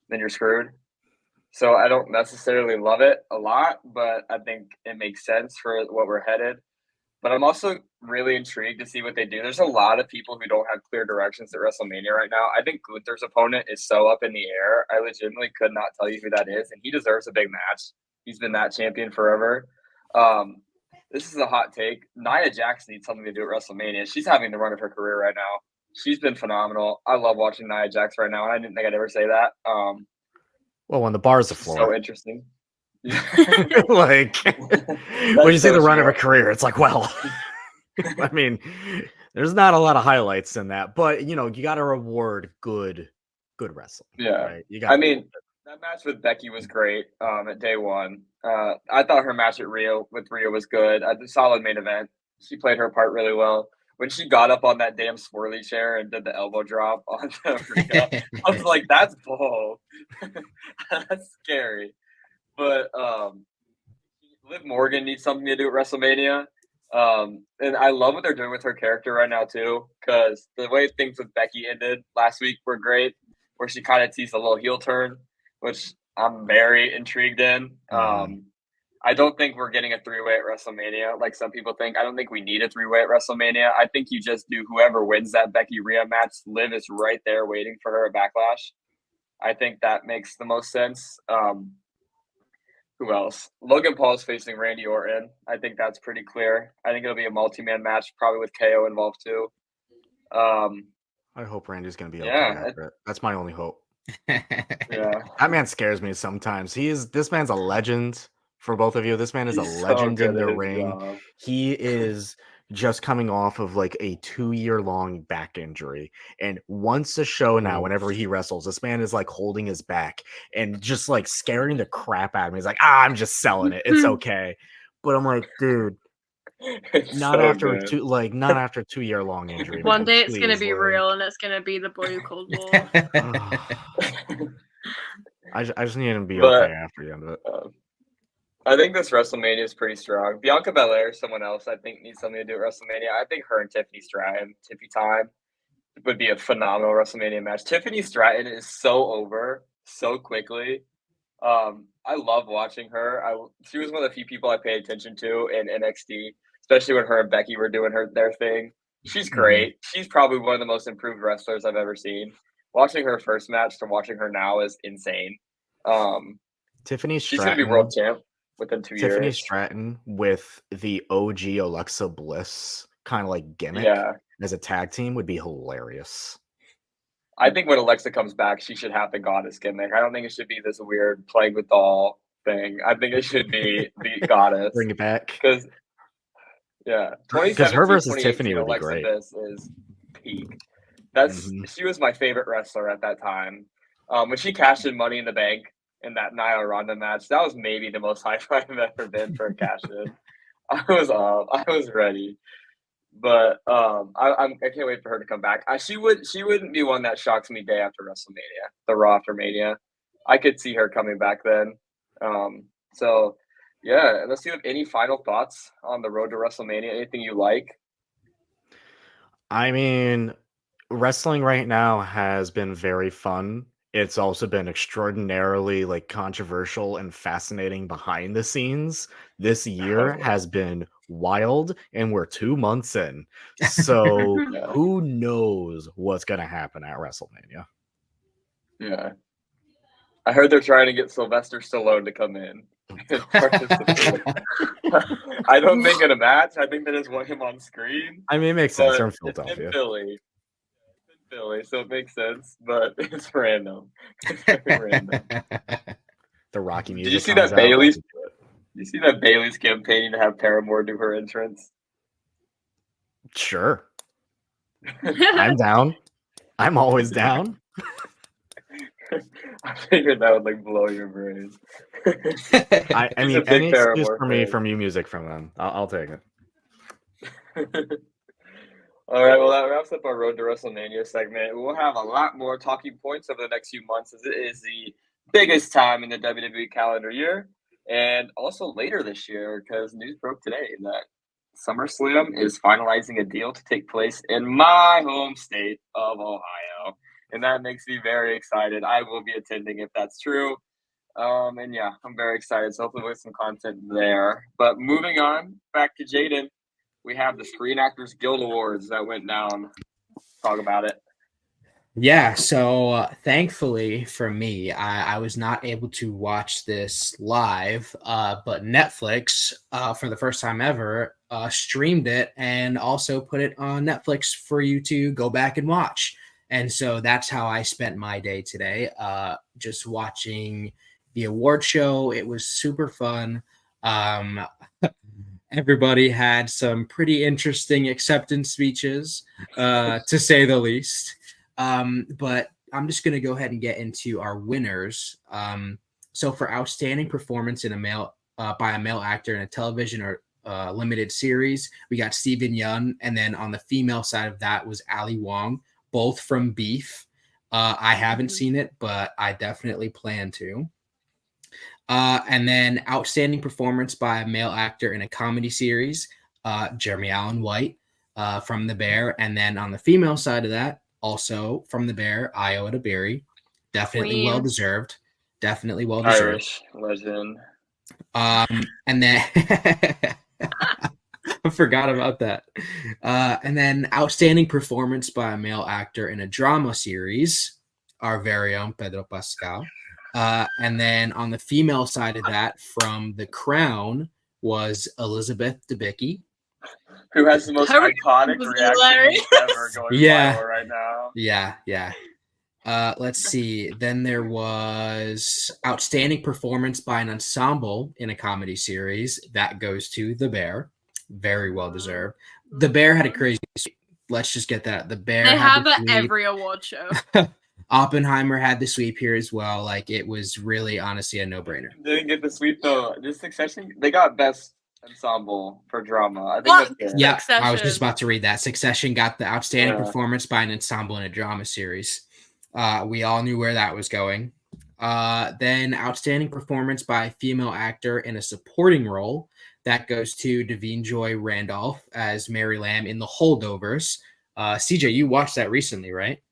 Then you're screwed. So I don't necessarily love it a lot, but I think it makes sense for what we're headed. But I'm also really intrigued to see what they do. There's a lot of people who don't have clear directions at WrestleMania right now. I think Gunther's opponent is so up in the air. I legitimately could not tell you who that is, and he deserves a big match. He's been that champion forever. This is a hot take. Nia Jax needs something to do at WrestleMania. She's having the run of her career right now. She's been phenomenal. I love watching Nia Jax right now, and I didn't think I'd ever say that. Well, when the bar's the floor. So interesting. Like, when you say the run of her career, it's like, well, I mean, there's not a lot of highlights in that, but you got to reward good wrestling. Yeah. Right? That match with Becky was great at day one. I thought her match with Rhea was good. A solid main event. She played her part really well. When she got up on that damn swirly chair and did the elbow drop on Rhea, I was like, that's bold. That's scary. But Liv Morgan needs something to do at WrestleMania. And I love what they're doing with her character right now, too, because the way things with Becky ended last week were great, where she kind of teased a little heel turn, which I'm very intrigued in. I don't think we're getting a 3-way at WrestleMania like some people think. I don't think we need a 3-way at WrestleMania. I think you just do whoever wins that Becky-Rhea match. Liv is right there waiting for her at Backlash. I think that makes the most sense. Who else? Logan Paul's facing Randy Orton. I think that's pretty clear. I think it'll be a multi-man match, probably with KO involved too. I hope Randy's going to be okay after it. That's my only hope. Yeah. That man scares me sometimes. This man's a legend for both of you. This man is a legend in the ring. Job. He is just coming off of like a 2-year-long back injury, and once a show now, whenever he wrestles, this man is like holding his back and just like scaring the crap out of me. He's like, I'm just selling it, it's okay. But I'm like, dude, not after a 2-year-long injury. One day it's gonna be real, and it's gonna be the boy who cold war. I just need him to be okay after the end of it. I think this WrestleMania is pretty strong. Bianca Belair, someone else I think needs something to do at WrestleMania. I think her and Tiffany Stratton, Tiffy Time, would be a phenomenal WrestleMania match. Tiffany Stratton is so over so quickly. I love watching her. She was one of the few people I paid attention to in NXT, especially when her and Becky were doing their thing. She's great. She's probably one of the most improved wrestlers I've ever seen. Watching her first match to watching her now is insane. Tiffany Stratton. She's going to be world champ within 2 years. Tiffany Stratton with the OG Alexa Bliss kind of like gimmick as a tag team would be hilarious. I think when Alexa comes back, she should have the goddess gimmick. I don't think it should be this weird playing with doll thing. I think it should be the goddess. Bring it back. Because her versus Tiffany would Alexa be great. Bliss is peak. She was my favorite wrestler at that time. When she cashed in Money in the Bank in that Nia Ronda match, that was maybe the most hype I've ever been for a cash in. I was ready. But I can't wait for her to come back. She wouldn't be one that shocks me day after WrestleMania, the Raw after Mania. I could see her coming back then. So yeah, let's see if any final thoughts on the road to WrestleMania. Anything you like? I mean, wrestling right now has been very fun. It's also been extraordinarily like controversial and fascinating behind the scenes. This year has been wild, and we're 2 months in. So who knows what's going to happen at WrestleMania? Yeah. I heard they're trying to get Sylvester Stallone to come in. I don't think in a match. I think they just want him on screen. I mean, it makes sense. They're in Philadelphia. Philly, so it makes sense, but it's random. It's very random. The Rocky music. Did you see that Bailey's? You see that Bailey's campaigning to have Paramore do her entrance? Sure. I'm down. I'm always down. I figured that would like blow your brains. I He's mean, a big any excuse Paramore for me fan. from new music from them. I'll take it. All right, well, that wraps up our Road to WrestleMania segment. We'll have a lot more talking points over the next few months as it is the biggest time in the WWE calendar year. And also later this year, because news broke today that SummerSlam is finalizing a deal to take place in my home state of Ohio. And that makes me very excited. I will be attending if that's true. And yeah, I'm very excited. So hopefully we'll get some content there. But moving on, back to Jaden. We have the Screen Actors Guild Awards that went down. Talk about it. Yeah, so thankfully for me, I was not able to watch this live, but Netflix, for the first time ever, streamed it and also put it on Netflix for you to go back and watch. And so that's how I spent my day today, just watching the award show. It was super fun. Everybody had some pretty interesting acceptance speeches, to say the least. But I'm just going to go ahead and get into our winners. So for outstanding performance in a male by a male actor in a television or limited series, we got Steven Yeun, and then on the female side of that was Ali Wong, both from Beef. I haven't seen it, but I definitely plan to. And then outstanding performance by a male actor in a comedy series, Jeremy Allen White from The Bear. And then on the female side of that, also from The Bear, Io Berry. Definitely Queen. well-deserved. Definitely well-deserved. Irish legend. And then I forgot about that. And then outstanding performance by a male actor in a drama series, our very own Pedro Pascal. And then on the female side of that, from The Crown, was Elizabeth Debicki, who has the most Her iconic was reaction hilarious. ever going Yeah. viral right now. Yeah. Let's see. Then there was outstanding performance by an ensemble in a comedy series. That goes to The Bear. Very well deserved. The Bear had a crazy sweep. Let's just get that. The Bear They had have the at sweep. every award show. Oppenheimer had the sweep here as well. Like, it was really honestly a no-brainer. They didn't get the sweep though. This Succession, they got best ensemble for drama. I think What? that's good. Yeah, I was Succession. just about to read that. Succession got the outstanding Yeah. performance by an ensemble in a drama series. We all knew where that was going. Then outstanding performance by a female actor in a supporting role. That goes to Davine Joy Randolph as Mary Lamb in The Holdovers. CJ, you watched that recently, right?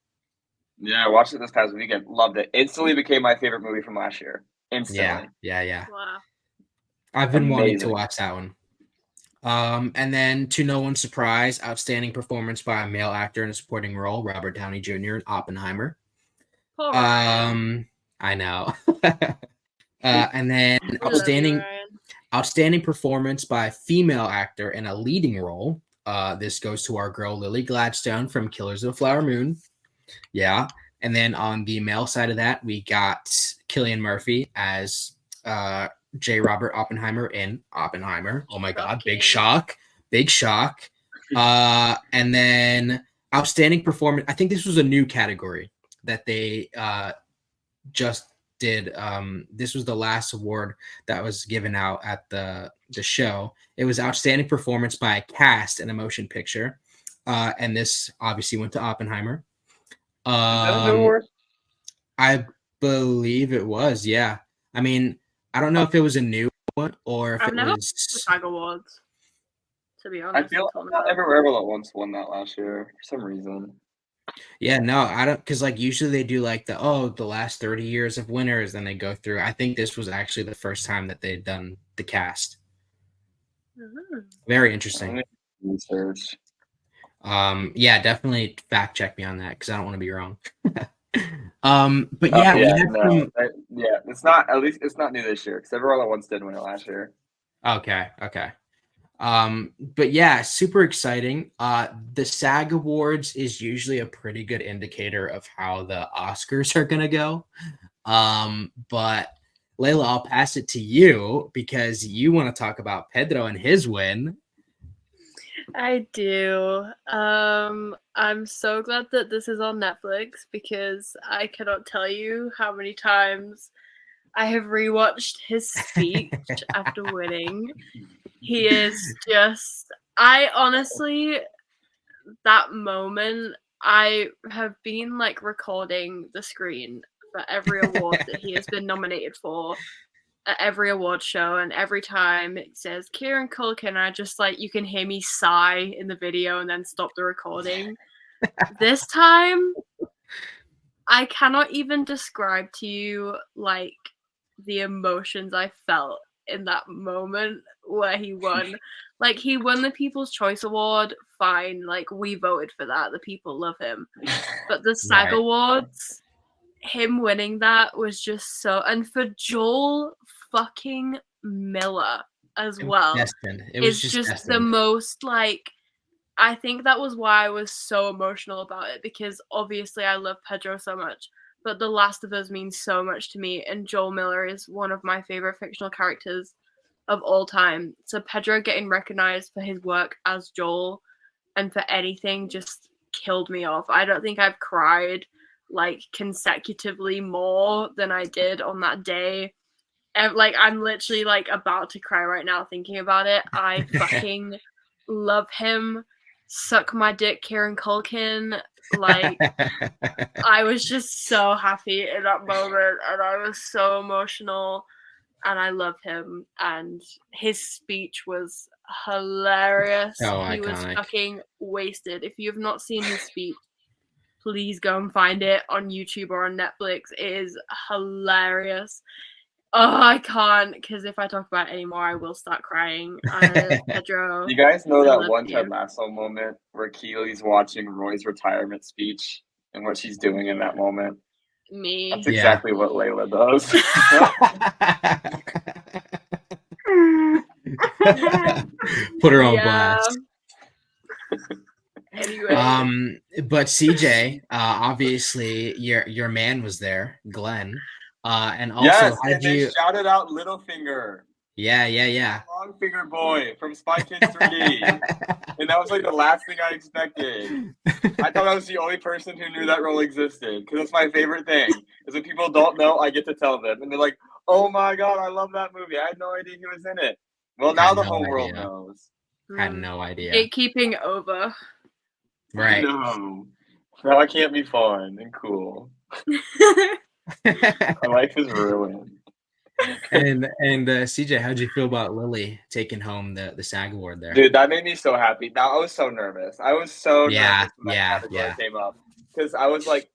Yeah, I watched it this past weekend. Loved it. Instantly became my favorite movie from last year. Instantly. Yeah. Wow. I've been wanting to Amazing. watch that one. And then, to no one's surprise, outstanding performance by a male actor in a supporting role, Robert Downey Jr. in Oppenheimer. Poor Ryan. I know. And then We love you, Ryan. outstanding performance by a female actor in a leading role. This goes to our girl Lily Gladstone from Killers of the Flower Moon. Yeah. And then on the male side of that, we got Cillian Murphy as J. Robert Oppenheimer in Oppenheimer. Oh my God, big shock. And then outstanding performance. I think this was a new category that they just did. This was the last award that was given out at the show. It was outstanding performance by a cast in a motion picture. And this obviously went to Oppenheimer. Is that a new award? I believe it was, yeah. I mean, I don't know if it was a new one or if I've it never was. The SAG Awards. To be honest. I feel until not now. Every Rebel once won that last year for some reason. Yeah, no, I don't, because like usually they do like the last 30 years of winners, and they go through. I think this was actually the first time that they'd done the cast. Mhm. Very interesting. Research. Yeah, definitely fact check me on that because I don't want to be wrong. But yeah, we have some. It's not. At least it's not new this year because everyone once did win it last year. Okay. But yeah, super exciting. The SAG Awards is usually a pretty good indicator of how the Oscars are gonna go. But Layla, I'll pass it to you because you want to talk about Pedro and his win. I do. I'm so glad that this is on Netflix because I cannot tell you how many times I have rewatched his speech after winning. He is just, I honestly, that moment, I have been like recording the screen for every award that he has been nominated for at every award show, and every time it says Kieran Culkin, I just like, you can hear me sigh in the video and then stop the recording. This time, I cannot even describe to you like the emotions I felt in that moment where he won. Like, he won the People's Choice Award, fine, like we voted for that, the people love him. But the SAG Right. Awards, him winning that was just so, and for Joel fucking Miller as well, Destined. It was is just just the destined. most like, I think that was why I was so emotional about it, because obviously I love Pedro so much, but The Last of Us means so much to me, and Joel Miller is one of my favorite fictional characters of all time. So Pedro getting recognized for his work as Joel and for anything just killed me off. I don't think I've cried like consecutively more than I did on that day. And, like, I'm literally like about to cry right now thinking about it. I fucking love him. Suck my dick, Kieran Culkin. Like, I was just so happy in that moment, and I was so emotional, and I love him. And his speech was hilarious. So He was iconic. fucking wasted. If you have not seen his speech, please go and find it on YouTube or on Netflix. It is hilarious. Oh, I can't, because if I talk about it anymore, I will start crying. Pedro, You guys know I that love one you. Ted Lasso moment where Keely's watching Roy's retirement speech and what she's doing in that moment? Me. That's Yeah. exactly what Layla does. Put her on Yeah. blast. Anyway. But CJ, obviously your man was there, Glenn. And also, yes, how and did they you? shouted out Littlefinger, Yeah. Long Finger Boy from Spy Kids 3D. And that was like the last thing I expected. I thought I was the only person who knew that role existed, because it's my favorite thing. Is when people don't know, I get to tell them, and they're like, "Oh my god, I love that movie! I had no idea he was in it." Well, now Had the no whole idea. world knows. Had no idea. Gatekeeping over. Right. No, now I can't be fun and cool. My life is ruined. And CJ, how'd you feel about Lily taking home the SAG award there? Dude, that made me so happy. Now I was so nervous. I was so Yeah, nervous when that category yeah. came up, because I was like,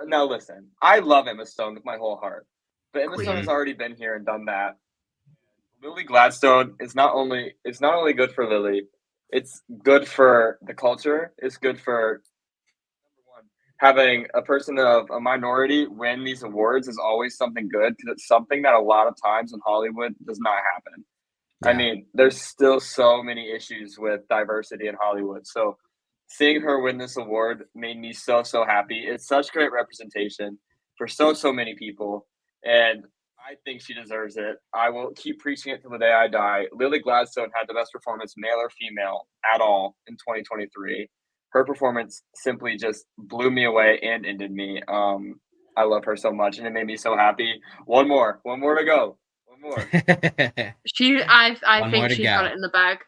"Now listen, I love Emma Stone with my whole heart, but Emma Stone has already been here and done that. Lily Gladstone is not only good for Lily, it's good for the culture. It's good for, number one, having a person of a minority win these awards is always something good, because it's something that a lot of times in Hollywood does not happen. Yeah. I mean, there's still so many issues with diversity in Hollywood. So seeing her win this award made me so happy. It's such great representation for so many people, and I think she deserves it. I will keep preaching it till the day I die. Lily Gladstone had the best performance, male or female, at all in 2023. Her performance simply just blew me away and ended me. I love her so much, and it made me so happy. One more to go. One more. I One more think to she's go. got it in the bag.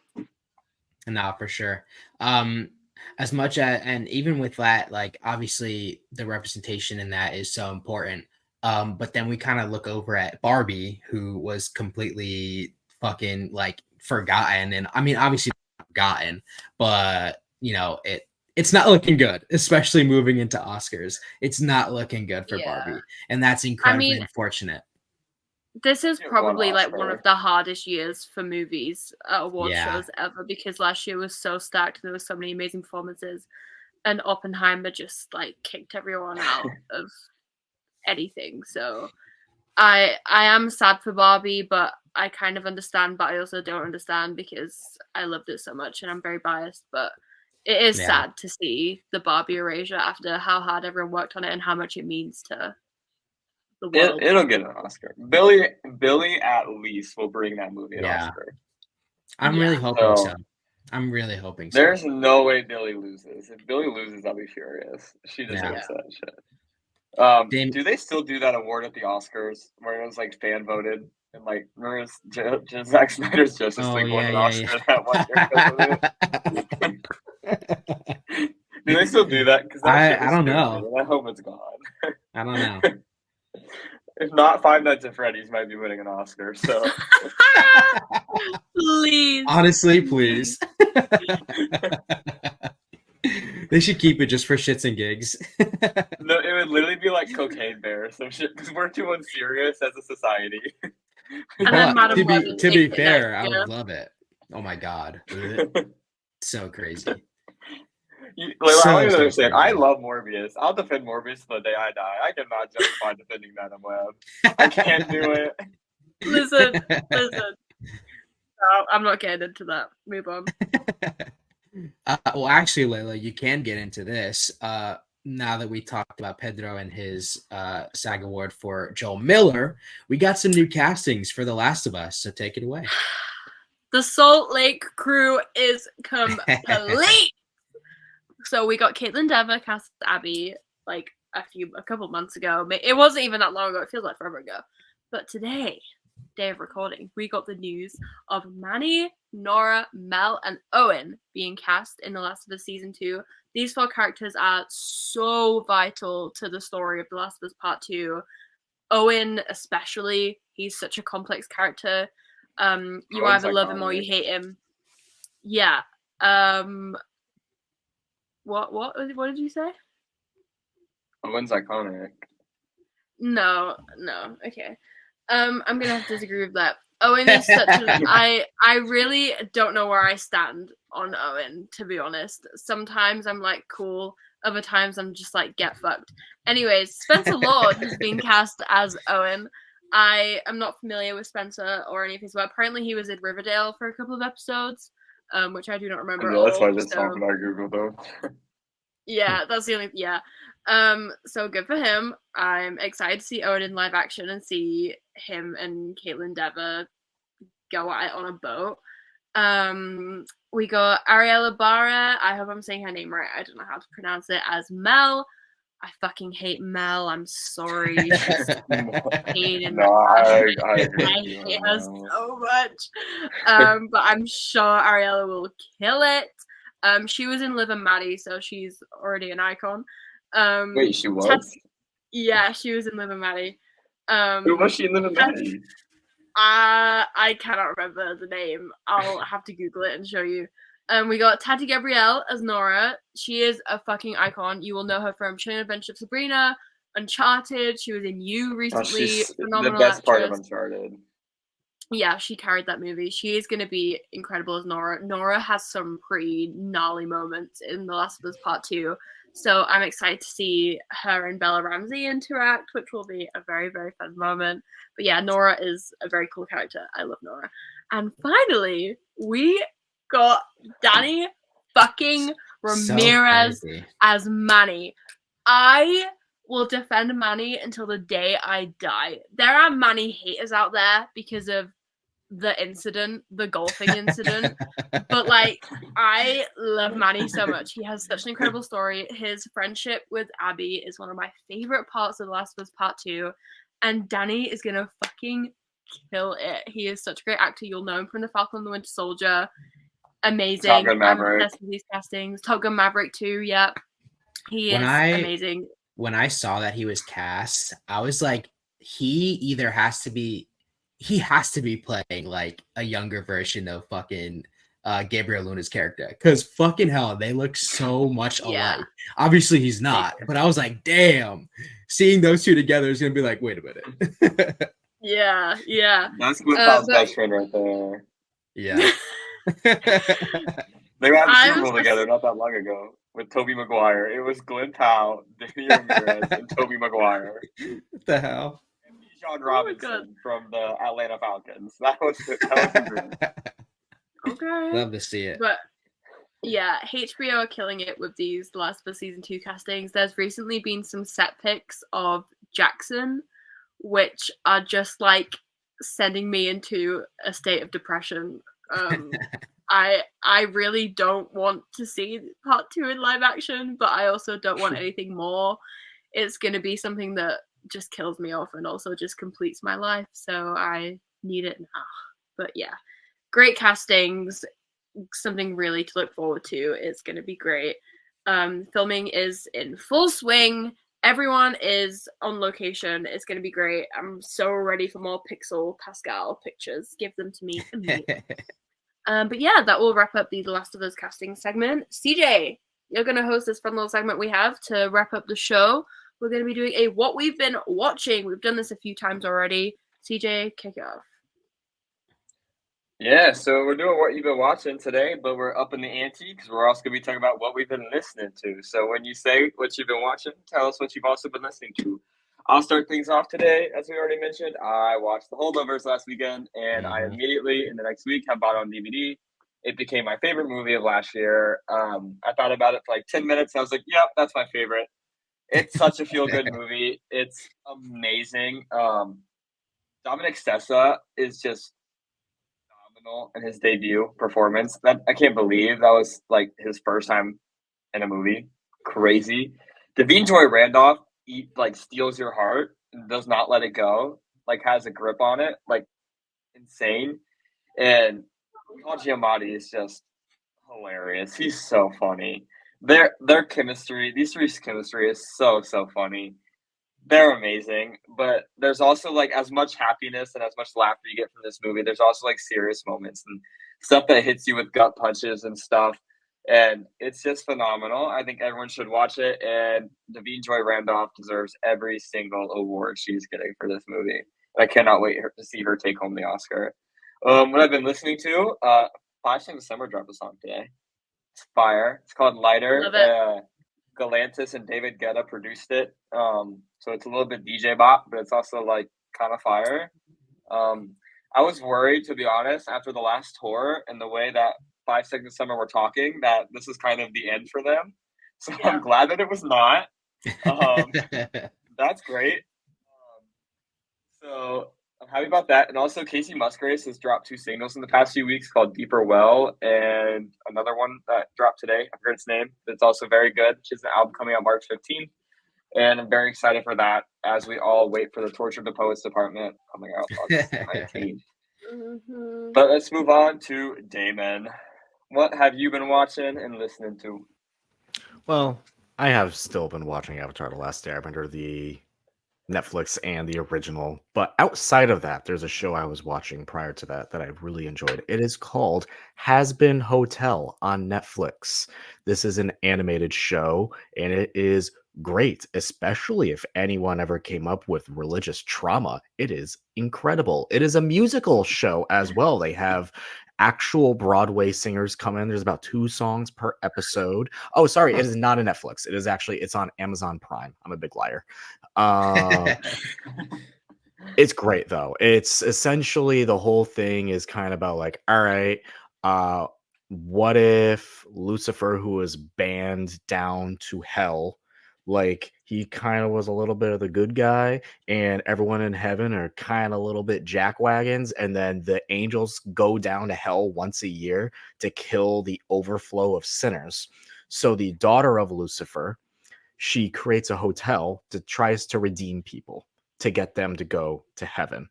No, for sure. As much as, and even with that, like, obviously the representation in that is so important. But then we kind of look over at Barbie, who was completely fucking like forgotten. And I mean, obviously forgotten, but you know, it's not looking good, especially moving into Oscars. It's not looking good for Barbie. And that's incredibly unfortunate. This is probably like one of the hardest years for movies at award shows ever, because last year was so stacked. There were so many amazing performances, and Oppenheimer just like kicked everyone out of anything. So I am sad for Barbie, but I kind of understand, but I also don't understand, because I loved it so much and I'm very biased. But it is sad to see the Barbie erasure after how hard everyone worked on it and how much it means to the world. It'll get an Oscar. Billy at least will bring that movie an Oscar. I'm really hoping so. I'm really hoping so. There's no way Billy loses. If Billy loses, I'll be furious. She deserves Yeah. that shit. Do they still do that award at the Oscars where it was like fan voted? And like, remember Zack Snyder's Justice League won an Oscar that one year because of it? Do they still do that? Because I don't know. I hope it's gone. I don't know. If not, Five Nights at Freddy's might be winning an Oscar. So Please. Honestly, please. They should keep it just for shits and gigs. No, it would literally be like Cocaine Bear or some shit because we're too unserious as a society. And then Madam to Web be takes it fair, next I year. would love it. Oh my god. So crazy. I don't even understand. crazy. I love Morbius. I'll defend Morbius till the day I die. I cannot justify defending Madam Web. I can't do it. Listen. No, I'm not getting into that. Move on. Well, actually, Layla, you can get into this. Now that we talked about Pedro and his SAG award for Joel Miller, we got some new castings for The Last of Us. So take it away. The Salt Lake crew is complete. So we got Caitlin Dever cast as Abby like a couple months ago. It wasn't even that long ago. It feels like forever ago. But today, day of recording, we got the news of Manny, Nora, Mel, and Owen being cast in The Last of Us Season 2. These 4 characters are so vital to the story of The Last of Us Part 2. Owen especially, he's such a complex character. You Owen's either love him or you hate him. Yeah. What did you say? Owen's iconic. No. Okay. I'm gonna have to disagree with that. Owen is such an I really don't know where I stand on Owen, to be honest. Sometimes I'm like cool, other times I'm just like get fucked. Anyways, Spencer Lord has been cast as Owen. I am not familiar with Spencer or any of his work. Apparently he was in Riverdale for a couple of episodes, which I do not remember. Yeah, that's why I just so, talked about Google though. Yeah, that's the only so good for him. I'm excited to see Owen in live action and see him and Caitlin Dever go at it on a boat. We got Ariella Barra. I hope I'm saying her name right. I don't know how to pronounce it, as Mel. I fucking hate Mel. I'm sorry. She's hated. I hate her so much. But I'm sure Ariella will kill it. She was in Liv and Maddie, so she's already an icon. Wait, she was? Yeah, she was in Liv and Maddie. Who was she in Liv and Maddie? I cannot remember the name. I'll have to Google it and show you. We got Tati Gabrielle as Nora. She is a fucking icon. You will know her from Chilling Adventures of Sabrina, Uncharted. She was in You recently. She's phenomenal the best actress. part of Uncharted. Yeah, she carried that movie. She is going to be incredible as Nora. Nora has some pretty gnarly moments in The Last of Us Part 2. So I'm excited to see her and Bella Ramsey interact, which will be a very, very fun moment. But yeah, Nora is a very cool character. I love Nora. And finally, we got Danny fucking Ramirez as Manny. I will defend Manny until the day I die. There are Manny haters out there because of the incident, the golfing incident. But like, I love Manny so much. He has such an incredible story. His friendship with Abby is one of my favorite parts of The Last of Us Part 2. And Danny is gonna fucking kill it. He is such a great actor. You'll know him from The Falcon and the Winter Soldier. Amazing. Top Gun Maverick. I'm obsessed with these castings. Top Gun Maverick too, yeah. He is amazing. When I saw that he was cast, I was like, he has to be playing like a younger version of fucking Gabriel Luna's character, because fucking hell, they look so much alike. Yeah. Obviously he's not, but I was like, damn, seeing those two together is gonna be like, wait a minute. Yeah. That's Glenn best friend right there. Yeah. They were at the Super Bowl together not that long ago with Tobey Maguire. It was Glenn Powell, Danny Ramirez, and Tobey Maguire. What the hell? And John Robinson from the Atlanta Falcons. That was the dream. Okay. Love to see it. But yeah, HBO are killing it with these Last of Us Season 2 castings. There's recently been some set pics of Jackson, which are just like sending me into a state of depression. I really don't want to see part 2 in live action, but I also don't want anything more. It's going to be something that just kills me off and also just completes my life, so I need it now. But yeah, great castings, something really to look forward to. It's going to be great. Filming is in full swing. Everyone is on location. It's going to be great. I'm so ready for more Pixel Pascal pictures. Give them to me immediately. But yeah, that will wrap up the Last of Us casting segment. CJ, you're going to host this fun little segment we have to wrap up the show. We're going to be doing a What We've Been Watching. We've done this a few times already. CJ, kick it off. Yeah, so we're doing what you've been watching today, but we're upping the ante because we're also going to be talking about what we've been listening to. So when you say what you've been watching, tell us what you've also been listening to. I'll start things off today. As we already mentioned, I watched The Holdovers last weekend, and I immediately, in the next week, have bought it on DVD. It became my favorite movie of last year. I thought about it for like 10 minutes. I was like, yep, that's my favorite. It's such a feel-good movie. It's amazing. Dominic Sessa is just phenomenal in his debut performance. That I can't believe that was like his first time in a movie. Crazy. Devine Joy Randolph steals your heart and does not let it go. Like has a grip on it. Like insane. And Paul Giamatti is just hilarious. He's so funny. Their chemistry, these three's chemistry is so funny. They're amazing, but there's also like as much happiness and as much laughter you get from this movie. There's also like serious moments and stuff that hits you with gut punches and stuff. And it's just phenomenal. I think everyone should watch it. And Devine Joy Randolph deserves every single award she's getting for this movie. I cannot wait to see her take home the Oscar. What I've been listening to, Flashing the Summer dropped a song today. It's fire. It's called Lighter. Love it. Galantis and David Guetta produced it. So it's a little bit DJ bop, but it's also like kind of fire. I was worried, to be honest, after the last tour and the way that 5 Seconds of Summer were talking, that this is kind of the end for them. So yeah. I'm glad that it was not. That's great. So I'm happy about that. And also Casey Musgraves has dropped 2 singles in the past few weeks called Deeper Well and another one that dropped today. I forget its name. It's also very good. She has an album coming out March 15th. And I'm very excited for that as we all wait for the Torture of the Poets Department coming out August 19th. Mm-hmm. But let's move on to Damon. What have you been watching and listening to? Well, I have still been watching Avatar: The Last Airbender, the Netflix and the original. But outside of that, there's a show I was watching prior to that I really enjoyed. It is called Has Been Hotel on Netflix. This is an animated show, and it is great, especially if anyone ever came up with religious trauma. It is incredible. It is a musical show as well. They have actual Broadway singers come in. There's about 2 songs per episode. Oh, sorry, it is not a Netflix. It's on Amazon Prime. I'm a big liar. It's great though. It's essentially the whole thing is kind of about like, all right, what if Lucifer, who was banned down to hell, like he kind of was a little bit of the good guy and everyone in heaven are kind of a little bit jackwagons, and then the angels go down to hell once a year to kill the overflow of sinners. So the daughter of Lucifer, she creates a hotel that tries to redeem people to get them to go to heaven.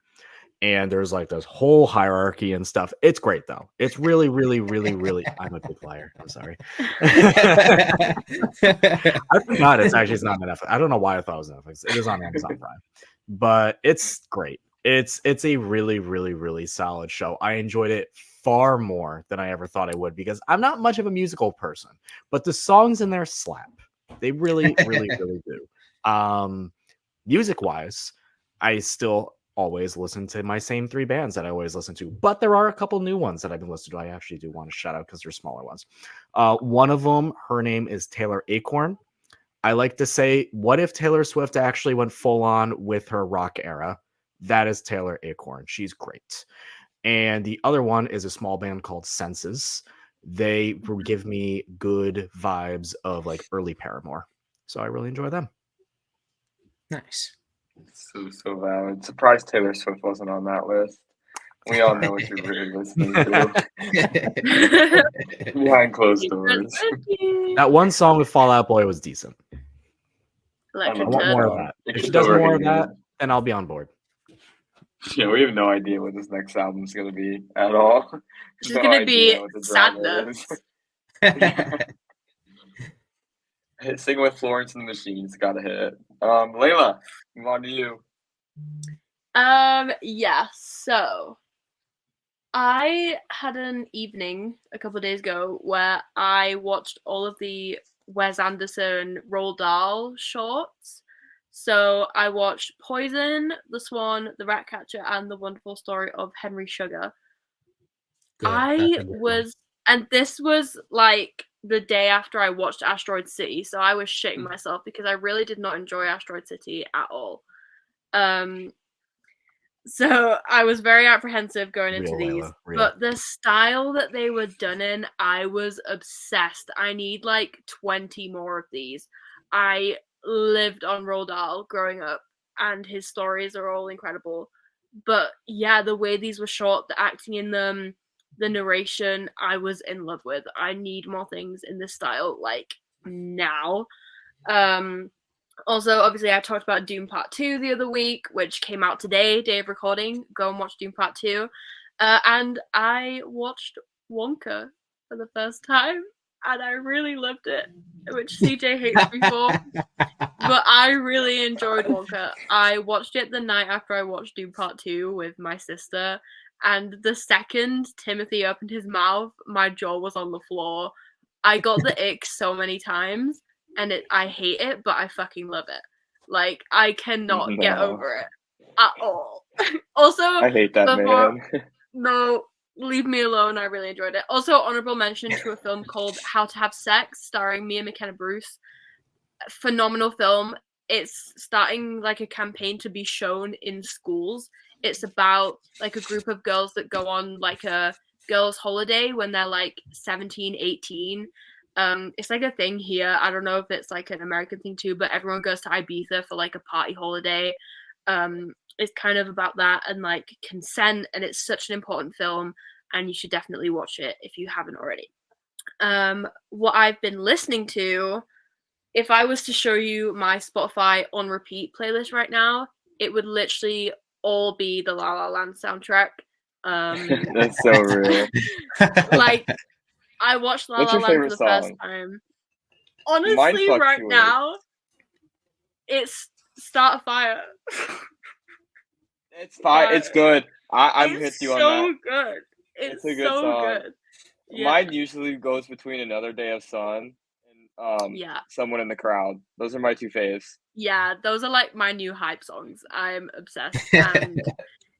And there's like this whole hierarchy and stuff. It's great though. It's really, really, really, really. I'm a big liar. I'm sorry. I forgot it's not on Netflix. I don't know why I thought it was Netflix. It is on Amazon Prime, but it's great. It's a really, really, really solid show. I enjoyed it far more than I ever thought I would because I'm not much of a musical person, but the songs in there slap. They really, really, really do. Music wise, I still always listen to my same 3 bands that I always listen to, but there are a couple new ones that I've been listening to. I actually do want to shout out because they're smaller ones. One of them, her name is Taylor Acorn. I like to say, what if Taylor Swift actually went full on with her rock era? That is Taylor Acorn. She's great. And the other one is a small band called Senses. They give me good vibes of like early Paramore. So I really enjoy them. Nice. So valid. Surprised Taylor Swift wasn't on that list. We all know what you're really listening to behind closed doors. That one song with Fall Out Boy was decent. I Electric want more of Turtle. that. It If she could does go more of really that, then I'll be on board. Yeah, we have no idea what this next album's gonna be at all. It's No gonna idea be what the genre sadness. is. Sing with Florence and the Machine's gotta hit. Layla, move on to you. Yeah, so I had an evening a couple of days ago where I watched all of the Wes Anderson Roald Dahl shorts. So I watched Poison, The Swan, The Ratcatcher, and The Wonderful Story of Henry Sugar. Good. And this was like the day after I watched Asteroid City, so I was shitting myself because I really did not enjoy Asteroid City at all. So I was very apprehensive going into these, but the style that they were done in, I was obsessed. I need like 20 more of these. I lived on Roald Dahl growing up, and his stories are all incredible. But yeah, the way these were shot, the acting in them, the narration, I was in love with. I need more things in this style, like now. Also, obviously, I talked about Doom Part 2 the other week, which came out today, day of recording. Go and watch Doom Part 2. And I watched Wonka for the first time, and I really loved it, which CJ hates me for. But I really enjoyed Wonka. I watched it the night after I watched Doom Part 2 with my sister, and the second Timothy opened his mouth, my jaw was on the floor. I got the ick so many times. And I hate it, but I fucking love it. Like, I cannot get over it at all. Also, I hate that man. No, leave me alone. I really enjoyed it. Also, honorable mention to a film called How to Have Sex, starring Mia McKenna Bruce. Phenomenal film. It's starting like a campaign to be shown in schools. It's about like a group of girls that go on like a girls' holiday when they're like 17, 18. It's like a thing here. I don't know if it's like an American thing too, but everyone goes to Ibiza for like a party holiday. It's kind of about that and like consent, and it's such an important film, and you should definitely watch it if you haven't already. What I've been listening to, if I was to show you my Spotify on repeat playlist right now, it would literally all be the La La Land soundtrack. That's so real. Like, I watched La La Land for the first time. Honestly, right now, it's Start a Fire. It's fine. It's good. I'm with you on that. It's so good. It's a good so song. Good. Yeah. Mine usually goes between Another Day of Sun and Someone in the Crowd. Those are my two faves. Yeah, those are like my new hype songs. I'm obsessed. And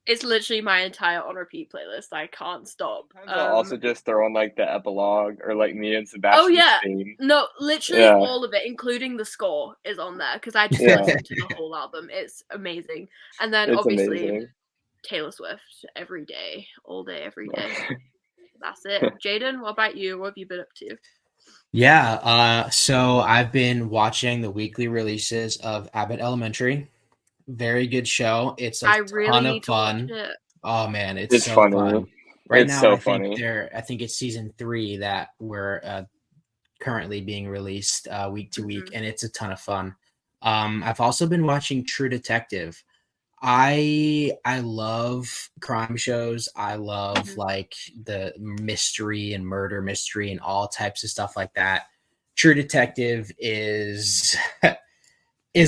it's literally my entire on repeat playlist. I can't stop. I'll also just throw on like the epilogue or like me and Sebastian. Oh yeah, theme. no, literally all of it, including the score, is on there because I just listened to the whole album. It's amazing. And then it's obviously amazing. Taylor Swift every day, all day, every day. That's it. Jaden, what about you? What have you been up to? Yeah, so I've been watching the weekly releases of Abbott Elementary. Very good show. It's a ton of fun. Oh man, it's so funny. Fun. Right now, so I think it's season 3 that we're currently being released week to week, and it's a ton of fun. I've also been watching True Detective. I love crime shows. I love like the mystery and murder mystery and all types of stuff like that. True Detective is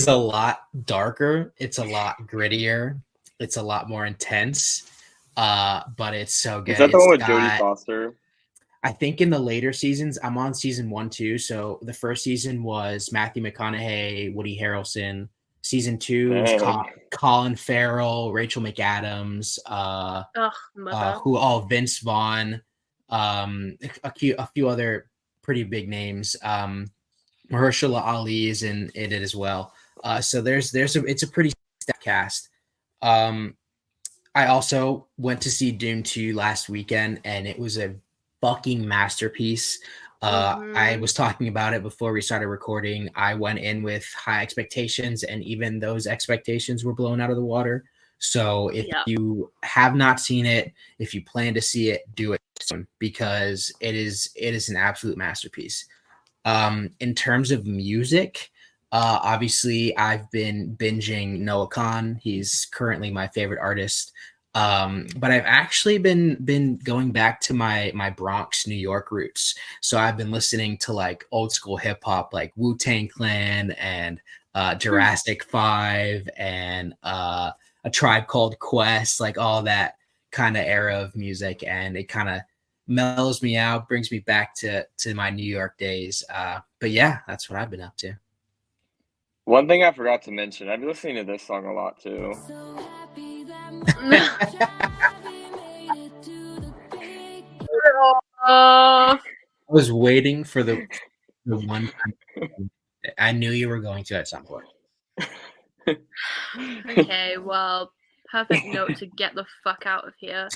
a lot darker. It's a lot grittier. It's a lot more intense. But it's so good. Is that the one with Jodie Foster? I think in the later seasons, I'm on season 1 too. So the first season was Matthew McConaughey, Woody Harrelson. Season 2 is Colin Farrell, Rachel McAdams, Vince Vaughn, a few other pretty big names. Mahershala Ali is in it as well. So it's a pretty stacked cast. I also went to see Dune 2 last weekend, and it was a fucking masterpiece. I was talking about it before we started recording. I went in with high expectations, and even those expectations were blown out of the water. So if you have not seen it, if you plan to see it, do it soon, because it is an absolute masterpiece. In terms of music, obviously I've been binging Noah Khan. He's currently my favorite artist. But I've actually been going back to my Bronx, New York roots. So I've been listening to like old school hip hop, like Wu-Tang Clan and Jurassic 5 and A Tribe Called Quest, like all that kind of era of music, and it kind of mellows me out, brings me back to my New York days. But yeah, that's what I've been up to. One thing I forgot to mention, I've been listening to this song a lot too. I was waiting for the one time. I knew you were going to at some point. Okay, well, perfect note to get the fuck out of here.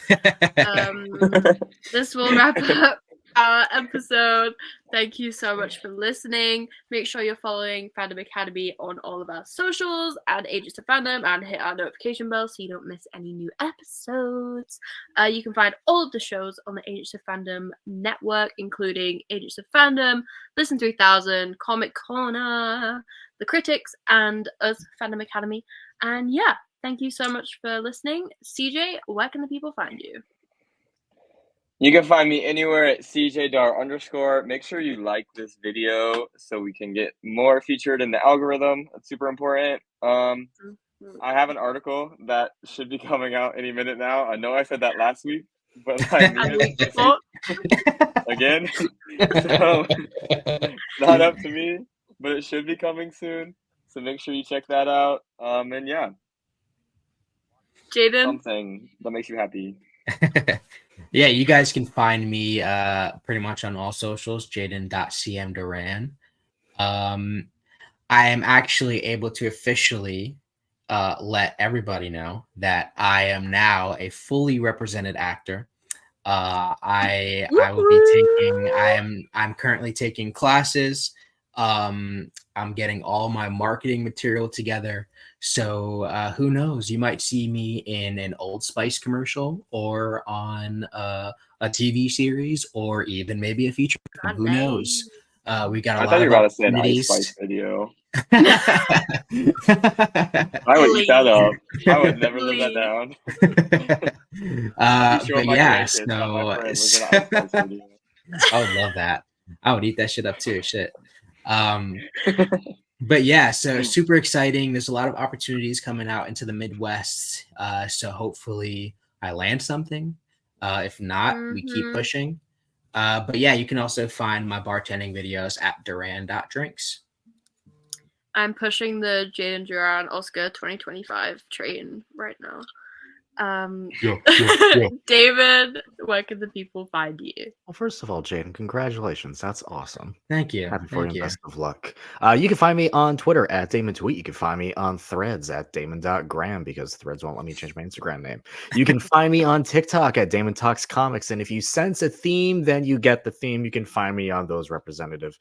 This will wrap up our episode. Thank you so much for listening. Make sure you're following Fandom Academy on all of our socials and Agents of Fandom, and hit our notification bell so you don't miss any new episodes. You can find all of the shows on the Agents of Fandom network, including Agents of Fandom, Listen 3000, Comic Corner, The Critics, and us, Fandom Academy. And yeah, thank you so much for listening. CJ, where can the people find you? You can find me anywhere at CJDar_. Make sure you like this video so we can get more featured in the algorithm. That's super important. I have an article that should be coming out any minute now. I know I said that last week, but I mean it this week again. So not up to me, but it should be coming soon. So make sure you check that out. And yeah. Jaden? Something that makes you happy. Yeah, you guys can find me pretty much on all socials, Jaden.cmduran. I am actually able to officially let everybody know that I am now a fully represented actor. I will be I'm currently taking classes. I'm getting all my marketing material together. So who knows? You might see me in an Old Spice commercial or on a TV series or even maybe a feature film. Who knows? We got a lot of opportunities. I thought you were about to say an Ice Spice video. I would eat that up. I would never live that down. But yeah, so I would love that. I would eat that shit up too. Shit. But yeah, so super exciting. There's a lot of opportunities coming out into the Midwest. So hopefully I land something. If not, we keep pushing. But yeah, you can also find my bartending videos at Duran.drinks. I'm pushing the Jaden Duran Oscar 2025 train right now. David, where can the people find you? Well, first of all, Jaden, congratulations. That's awesome. Thank you. Happy for you and best of luck. You can find me on Twitter at DamonTweet. You can find me on Threads at Damon.Graham because Threads won't let me change my Instagram name. You can find me on TikTok at Damon Talks Comics. And if you sense a theme, then you get the theme. You can find me on those representative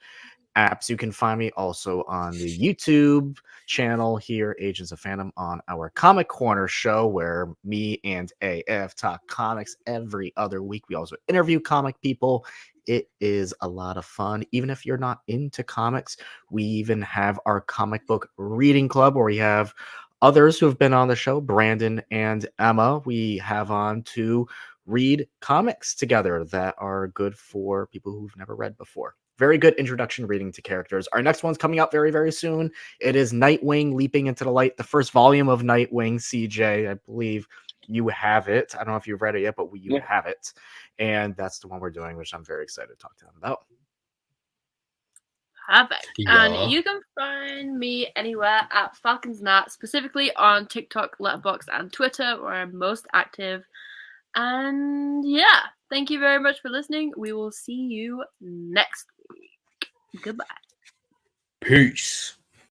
apps. You can find me also on the YouTube channel here, Agents of Fandom, on our Comic Corner show where me and AF talk comics every other week. We also interview comic people. It is a lot of fun. Even if you're not into comics, we even have our comic book reading club where we have others who have been on the show, Brandon and Emma. We have on to read comics together that are good for people who've never read before. Very good introduction reading to characters. Our next one's coming out very, very soon. It is Nightwing Leaping into the Light, the first volume of Nightwing. CJ, I believe you have it. I don't know if you've read it yet, but you have it. And that's the one we're doing, which I'm very excited to talk to them about. Perfect. Yeah. And you can find me anywhere at Falcon's Nat, specifically on TikTok, Letterboxd, and Twitter, where I'm most active. And yeah, thank you very much for listening. We will see you next week. Goodbye. Peace.